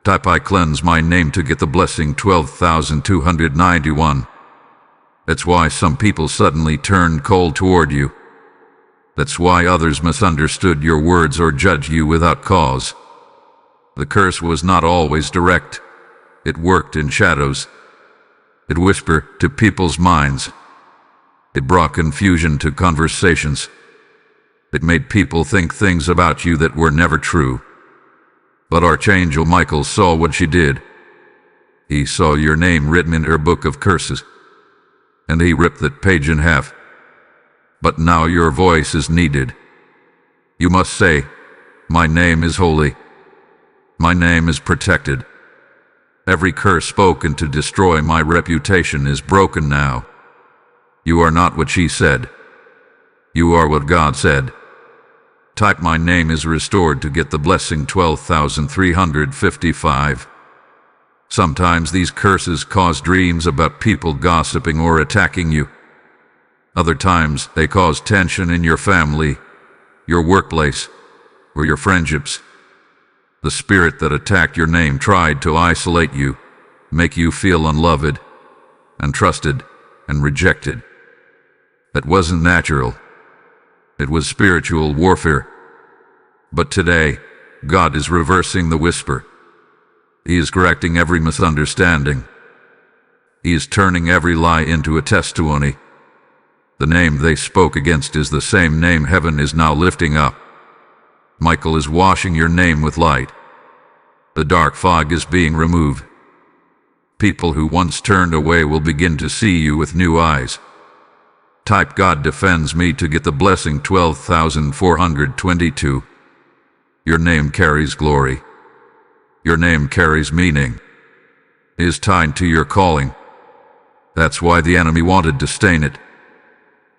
Type "I cleanse my name" to get the blessing 12,291. That's why some people suddenly turned cold toward you. That's why others misunderstood your words or judged you without cause. The curse was not always direct. It worked in shadows. It whispered to people's minds. It brought confusion to conversations. It made people think things about you that were never true. But Archangel Michael saw what she did. He saw your name written in her book of curses, and he ripped that page in half. But now your voice is needed. You must say, "My name is holy. My name is protected. Every curse spoken to destroy my reputation is broken now." You are not what she said. You are what God said. Type "My name is restored" to get the blessing 12,355. Sometimes these curses cause dreams about people gossiping or attacking you. Other times they cause tension in your family, your workplace, or your friendships. The spirit that attacked your name tried to isolate you, make you feel unloved, untrusted, and rejected. That wasn't natural. It was spiritual warfare. But today, God is reversing the whisper. He is correcting every misunderstanding. He is turning every lie into a testimony. The name they spoke against is the same name heaven is now lifting up. Michael is washing your name with light. The dark fog is being removed. People who once turned away will begin to see you with new eyes. Type "God defends me" to get the blessing 12,422. Your name carries glory. Your name carries meaning. It is tied to your calling. That's why the enemy wanted to stain it.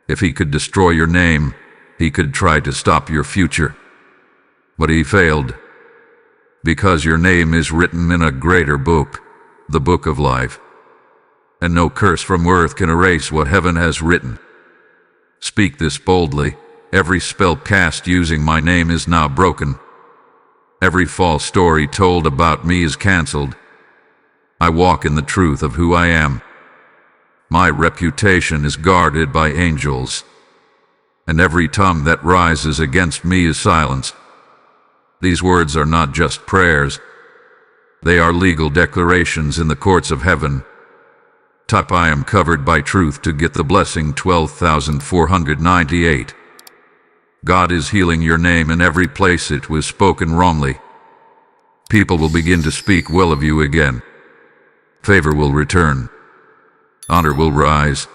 If he could destroy your name, he could try to stop your future. But he failed. Because your name is written in a greater book, the book of life. And no curse from earth can erase what heaven has written. Speak this boldly. Every spell cast using my name is now broken. Every false story told about me is canceled. I walk in the truth of who I am. My reputation is guarded by angels, and every tongue that rises against me is silenced. These words are not just prayers. They are legal declarations in the courts of heaven. Type I am covered by truth to get the blessing 12,498. God is healing your name in every place it was spoken wrongly. People will begin to speak well of you again. Favor will return. Honor will rise.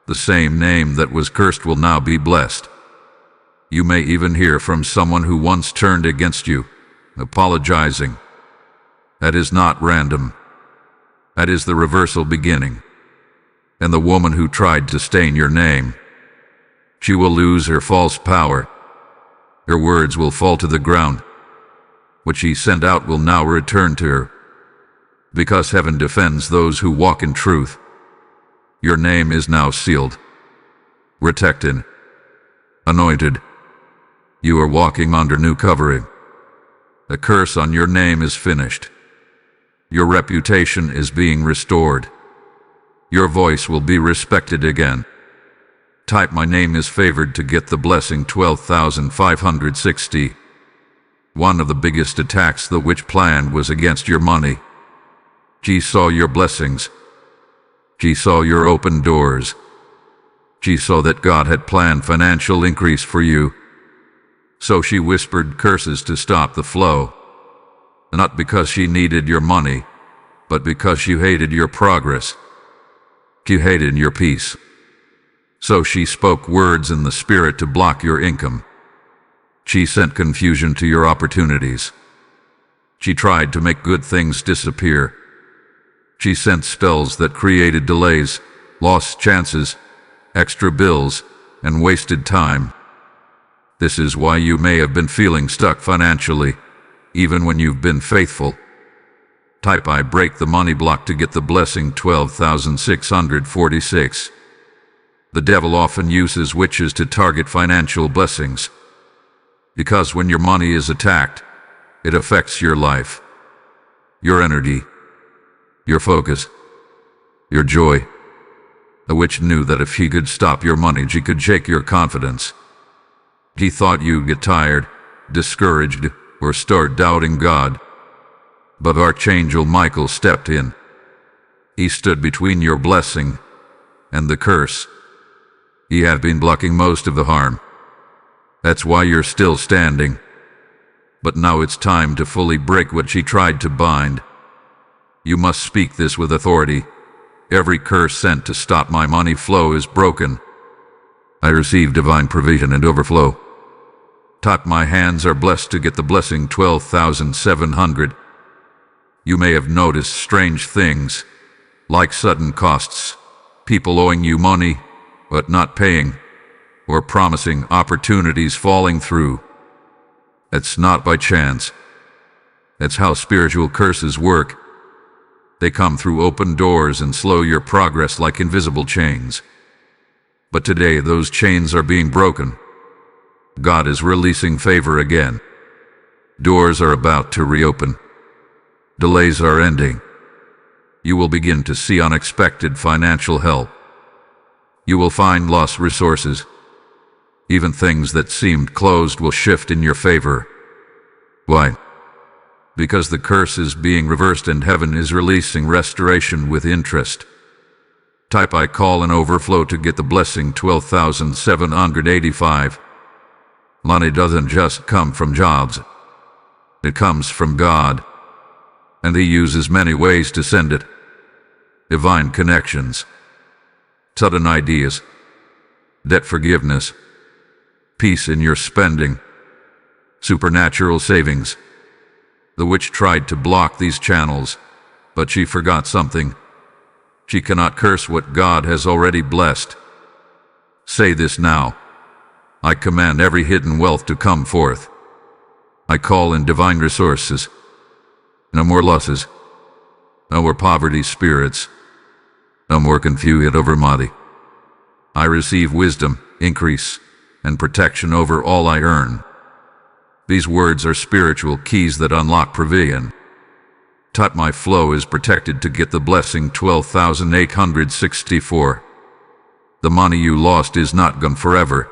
The same name that was cursed will now be blessed. You may even hear from someone who once turned against you, apologizing. That is not random. That is the reversal beginning. And the woman who tried to stain your name, she will lose her false power. Her words will fall to the ground. What she sent out will now return to her. Because heaven defends those who walk in truth. Your name is now sealed, protected, anointed. You are walking under new covering. The curse on your name is finished. Your reputation is being restored. Your voice will be respected again. Type my name is favored to get the blessing 12,560. One of the biggest attacks the witch planned was against your money. She saw your blessings. She saw your open doors. She saw that God had planned financial increase for you. So she whispered curses to stop the flow. Not because she needed your money, but because she hated your progress. She hated your peace. So she spoke words in the spirit to block your income. She sent confusion to your opportunities. She tried to make good things disappear. She sent spells that created delays, lost chances, extra bills, and wasted time. This is why you may have been feeling stuck financially, even when you've been faithful. Type I break the money block to get the blessing 12,646. The devil often uses witches to target financial blessings. Because when your money is attacked, it affects your life, your energy, your focus, your joy. The witch knew that if he could stop your money, she could shake your confidence. He thought you'd get tired, discouraged, or start doubting God. But Archangel Michael stepped in. He stood between your blessing and the curse. He had been blocking most of the harm. That's why you're still standing. But now it's time to fully break what she tried to bind. You must speak this with authority. Every curse sent to stop my money flow is broken. I receive divine provision and overflow. Type my hands are blessed to get the blessing 12,700. You may have noticed strange things, like sudden costs, people owing you money, but not paying, or promising opportunities falling through. It's not by chance. That's how spiritual curses work. They come through open doors and slow your progress like invisible chains. But today those chains are being broken. God is releasing favor again. Doors are about to reopen. Delays are ending. You will begin to see unexpected financial help. You will find lost resources. Even things that seemed closed will shift in your favor. Why? Because the curse is being reversed and heaven is releasing restoration with interest. Type I call an overflow to get the blessing 12,785. Money doesn't just come from jobs. It comes from God. And He uses many ways to send it. Divine connections, sudden ideas, debt forgiveness, peace in your spending, supernatural savings. The witch tried to block these channels, but she forgot something. She cannot curse what God has already blessed. Say this now. I command every hidden wealth to come forth. I call in divine resources. No more losses. No more poverty spirits. No more confusion over money. I receive wisdom, increase, and protection over all I earn. These words are spiritual keys that unlock provision. Type my flow is protected to get the blessing 12,864. The money you lost is not gone forever.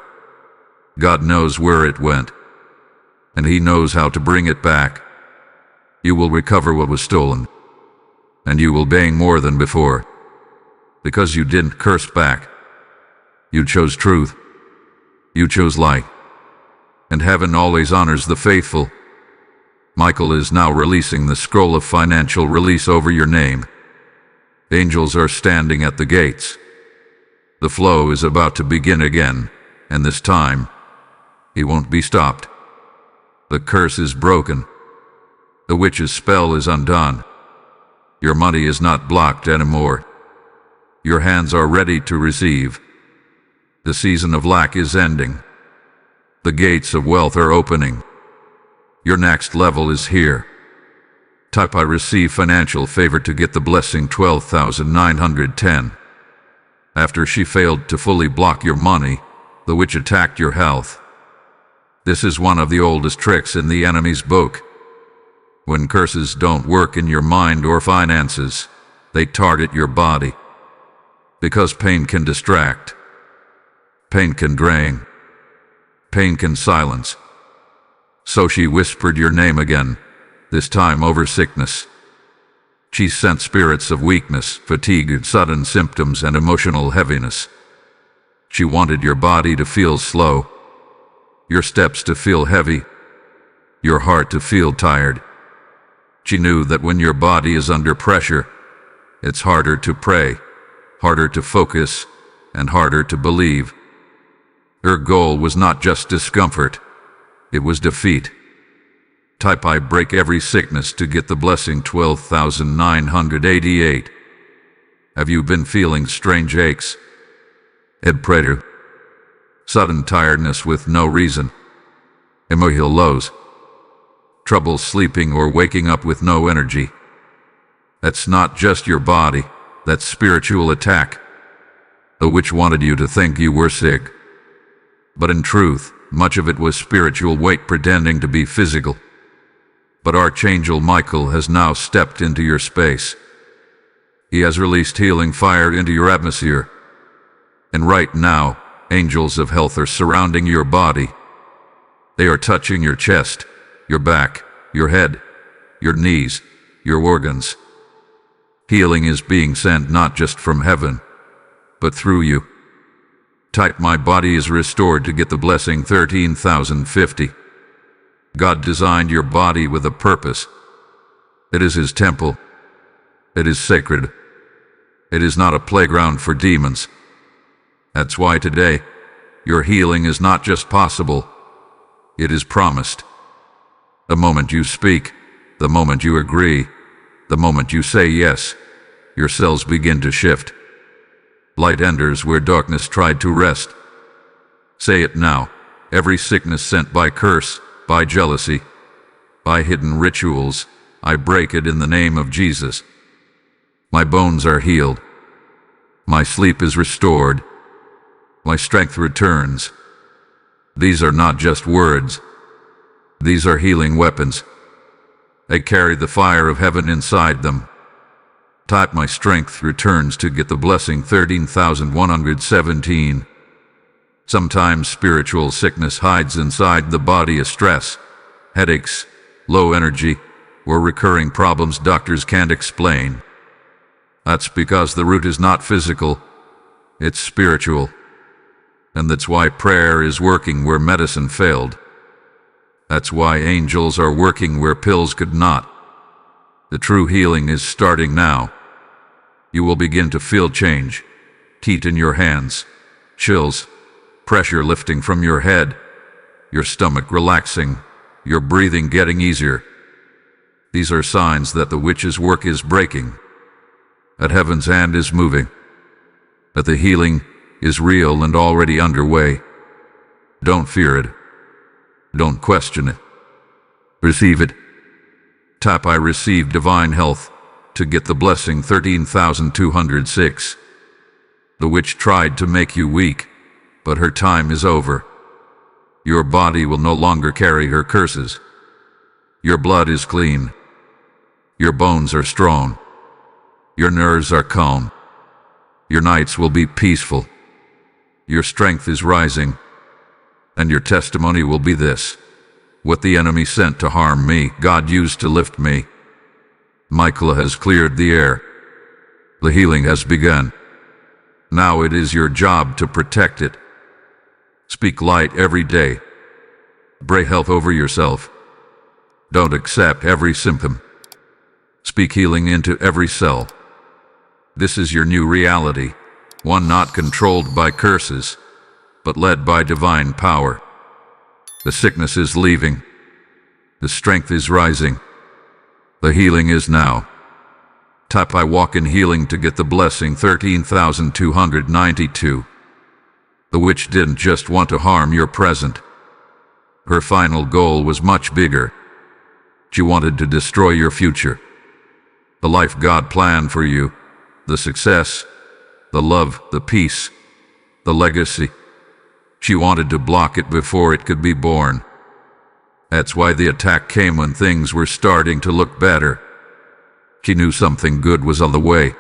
God knows where it went. and he knows how to bring it back. You will recover what was stolen, and you will gain more than before, because you didn't curse back. You chose truth. You chose light. And heaven always honors the faithful. Michael is now releasing the scroll of financial release over your name. Angels are standing at the gates. The flow is about to begin again, and this time, he won't be stopped. The curse is broken. The witch's spell is undone. Your money is not blocked anymore. Your hands are ready to receive. The season of lack is ending. The gates of wealth are opening. Your next level is here. Type I receive financial favor to get the blessing 12,910. After she failed to fully block your money, the witch attacked your health. This is one of the oldest tricks in the enemy's book. When curses don't work in your mind or finances, they target your body. Because pain can distract. Pain can drain. Pain can silence. So she whispered your name again, this time over sickness. She sent spirits of weakness, fatigue, sudden symptoms, and emotional heaviness. She wanted your body to feel slow, your steps to feel heavy, your heart to feel tired. She knew that when your body is under pressure, it's harder to pray, harder to focus, and harder to believe. Her goal was not just discomfort, it was defeat. Type I break every sickness to get the blessing 12,988. Have you been feeling strange aches? Head pressure, sudden tiredness with no reason, emotional lows, trouble sleeping or waking up with no energy? That's not just your body, that's spiritual attack. The witch wanted you to think you were sick. But in truth, much of it was spiritual weight pretending to be physical. But Archangel Michael has now stepped into your space. He has released healing fire into your atmosphere. And right now, angels of health are surrounding your body. They are touching your chest, your back, your head, your knees, your organs. Healing is being sent not just from heaven, but through you. Type my body is restored to get the blessing 13,050. God designed your body with a purpose. It is His temple. It is sacred. It is not a playground for demons. That's why today, your healing is not just possible, it is promised. The moment you speak, the moment you agree, the moment you say yes, your cells begin to shift. Light enters where darkness tried to rest. Say it now. Every sickness sent by curse, by jealousy, by hidden rituals, I break it in the name of Jesus. My bones are healed. My sleep is restored. My strength returns. These are not just words. These are healing weapons. They carry the fire of heaven inside them. Type my strength returns to get the blessing 13,117. Sometimes spiritual sickness hides inside the body as stress, headaches, low energy, or recurring problems doctors can't explain. That's because the root is not physical, it's spiritual. And that's why prayer is working where medicine failed. That's why angels are working where pills could not. The true healing is starting now. You will begin to feel change, heat in your hands, chills, pressure lifting from your head, your stomach relaxing, your breathing getting easier. These are signs that the witch's work is breaking, that heaven's hand is moving, that the healing is real and already underway. Don't fear it. Don't question it. Receive it. Tap I receive divine health to get the blessing 13,206. The witch tried to make you weak, but her time is over. Your body will no longer carry her curses. Your blood is clean. Your bones are strong. Your nerves are calm. Your nights will be peaceful. Your strength is rising. And your testimony will be this: What the enemy sent to harm me, God used to lift me. Michael has cleared the air. The healing has begun. Now it is your job to protect it. Speak light every day. Pray health over yourself. Don't accept every symptom. Speak healing into every cell. This is your new reality, one not controlled by curses, but led by divine power. The sickness is leaving. The strength is rising. The healing is now. Type I walk in healing to get the blessing 13,292. The witch didn't just want to harm your present. Her final goal was much bigger. She wanted to destroy your future. The life God planned for you, the success, the love, the peace, the legacy. She wanted to block it before it could be born. That's why the attack came when things were starting to look better. She knew something good was on the way.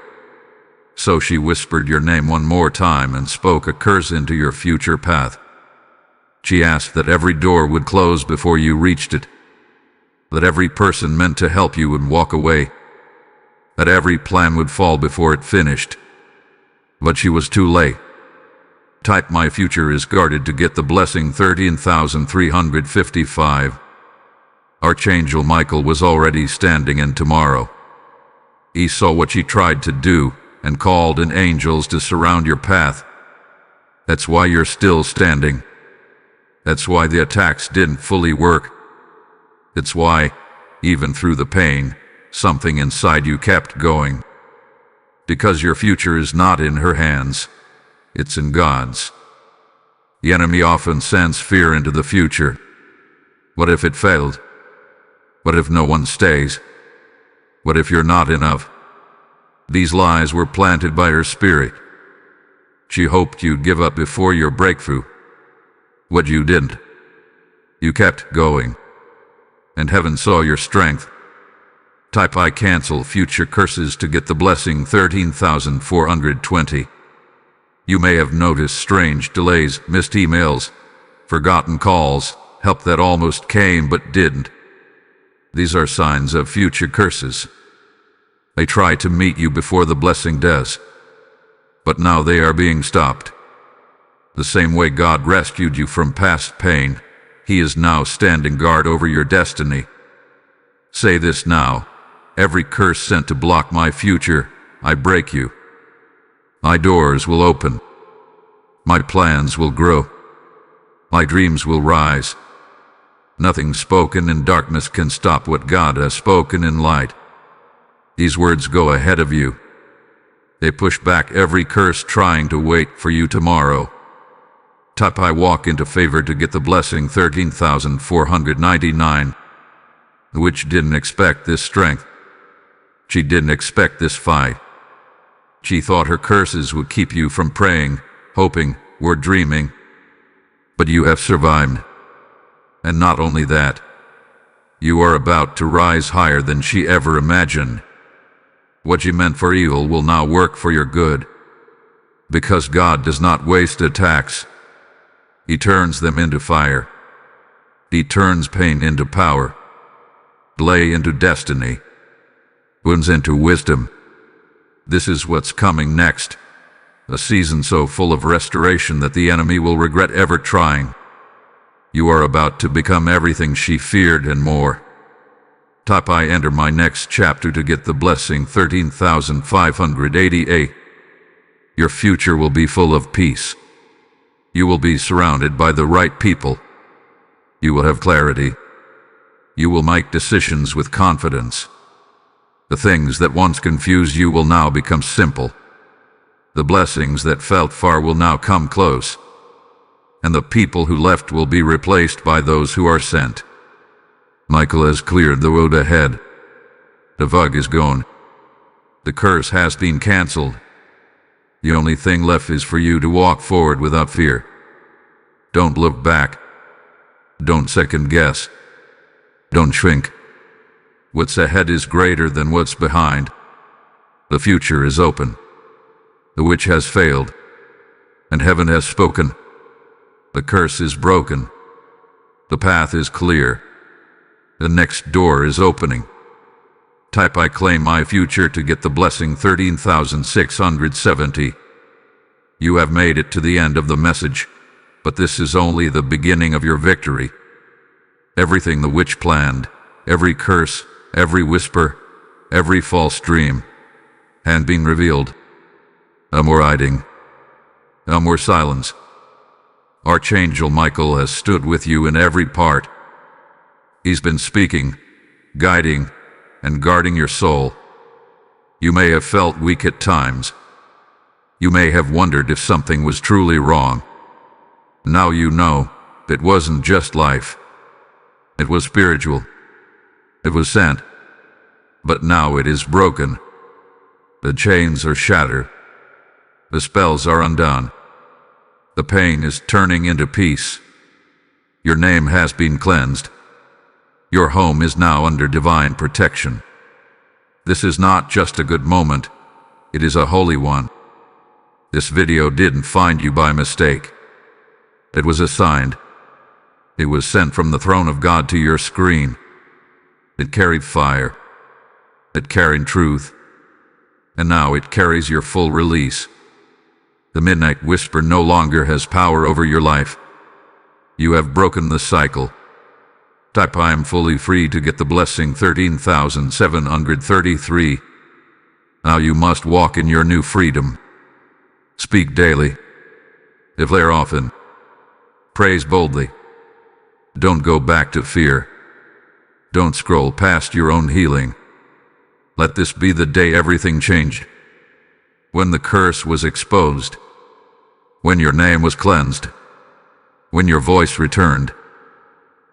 So she whispered your name one more time and spoke a curse into your future path. She asked that every door would close before you reached it. That every person meant to help you would walk away. That every plan would fall before it finished. But she was too late. Type my future is guarded to get the blessing 13,355. Archangel Michael was already standing in tomorrow. He saw what she tried to do and called in angels to surround your path. That's why you're still standing. That's why the attacks didn't fully work. It's why, even through the pain, something inside you kept going. Because your future is not in her hands. It's in God's. The enemy often sends fear into the future. What if it failed? What if no one stays? What if you're not enough? These lies were planted by her spirit. She hoped you'd give up before your breakthrough. What you didn't. You kept going. And heaven saw your strength. Type I cancel future curses to get the blessing 13,420. You may have noticed strange delays, missed emails, forgotten calls, help that almost came but didn't. These are signs of future curses. They try to meet you before the blessing does. But now they are being stopped. The same way God rescued you from past pain, He is now standing guard over your destiny. Say this now. Every curse sent to block my future, I break you. My doors will open. My plans will grow. My dreams will rise. Nothing spoken in darkness can stop what God has spoken in light. These words go ahead of you. They push back every curse trying to wait for you tomorrow. Type I walk into favor to get the blessing 13,499. The witch didn't expect this strength. She didn't expect this fight. She thought her curses would keep you from praying, hoping, or dreaming. But you have survived. And not only that, you are about to rise higher than she ever imagined. What you meant for evil will now work for your good. Because God does not waste attacks. He turns them into fire. He turns pain into power. Delay into destiny. Wounds into wisdom. This is what's coming next. A season so full of restoration that the enemy will regret ever trying. You are about to become everything she feared and more. Type I enter my next chapter to get the blessing 13,588. Your future will be full of peace. You will be surrounded by the right people. You will have clarity. You will make decisions with confidence. The things that once confused you will now become simple. The blessings that felt far will now come close. And the people who left will be replaced by those who are sent. Michael has cleared the road ahead. The fog is gone. The curse has been cancelled. The only thing left is for you to walk forward without fear. Don't look back. Don't second guess. Don't shrink. What's ahead is greater than what's behind. The future is open. The witch has failed, and heaven has spoken. The curse is broken. The path is clear. The next door is opening. Type I claim my future to get the blessing 13,670. You have made it to the end of the message, but this is only the beginning of your victory. Everything the witch planned, every curse, every whisper, every false dream, had been revealed. No more hiding. No more silence. Archangel Michael has stood with you in every part. He's been speaking, guiding, and guarding your soul. You may have felt weak at times. You may have wondered if something was truly wrong. Now you know it wasn't just life. It was spiritual. It was sent. But now it is broken. The chains are shattered. The spells are undone. The pain is turning into peace. Your name has been cleansed. Your home is now under divine protection. This is not just a good moment. It is a holy one. This video didn't find you by mistake. It was assigned. It was sent from the throne of God to your screen. It carried fire. It carried truth. And now it carries your full release. The Midnight Whisper no longer has power over your life. You have broken the cycle. Type I am fully free to get the blessing 13,733. Now you must walk in your new freedom. Speak daily. Declare often. Praise boldly. Don't go back to fear. Don't scroll past your own healing. Let this be the day everything changed. When the curse was exposed. When your name was cleansed. When your voice returned.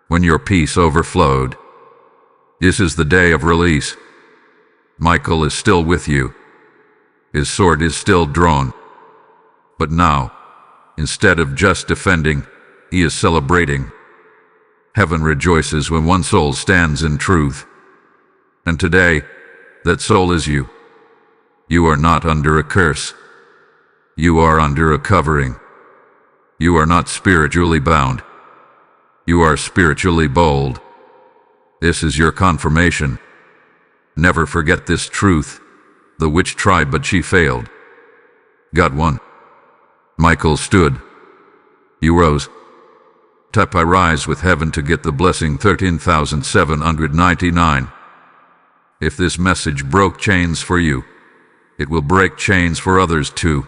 When your peace overflowed. This is the day of release. Michael is still with you. His sword is still drawn. But now, instead of just defending, he is celebrating. Heaven rejoices when one soul stands in truth. And today, that soul is you. You are not under a curse. You are under a covering. You are not spiritually bound. You are spiritually bold. This is your confirmation. Never forget this truth. The witch tried, but she failed. God won. Michael stood. You rose. Type I rise with heaven to get the blessing 13,799. If this message broke chains for you, it will break chains for others too.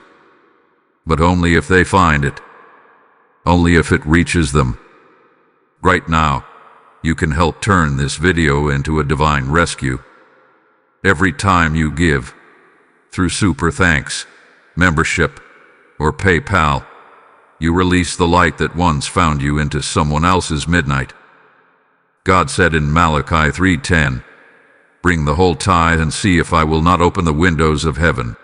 But only if they find it. Only if it reaches them. Right now, you can help turn this video into a divine rescue. Every time you give, through super thanks, membership, or PayPal, you release the light that once found you into someone else's midnight. God said in Malachi 3:10, "Bring the whole tithe and see if I will not open the windows of heaven."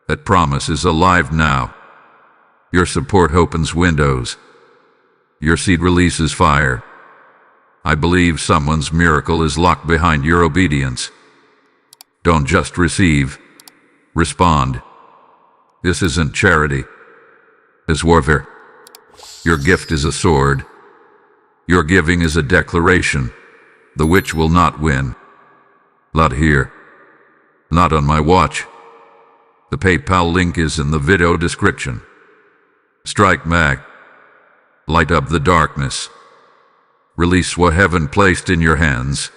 That promise is alive now. Your support opens windows. Your seed releases fire. I believe someone's miracle is locked behind your obedience. Don't just receive. Respond. This isn't charity. It's warfare. Your gift is a sword. Your giving is a declaration. The witch will not win. Not here. Not on my watch. The PayPal link is in the video description. Strike back. Light up the darkness. Release what heaven placed in your hands.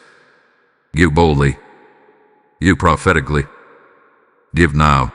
Give boldly. Give prophetically. Give now.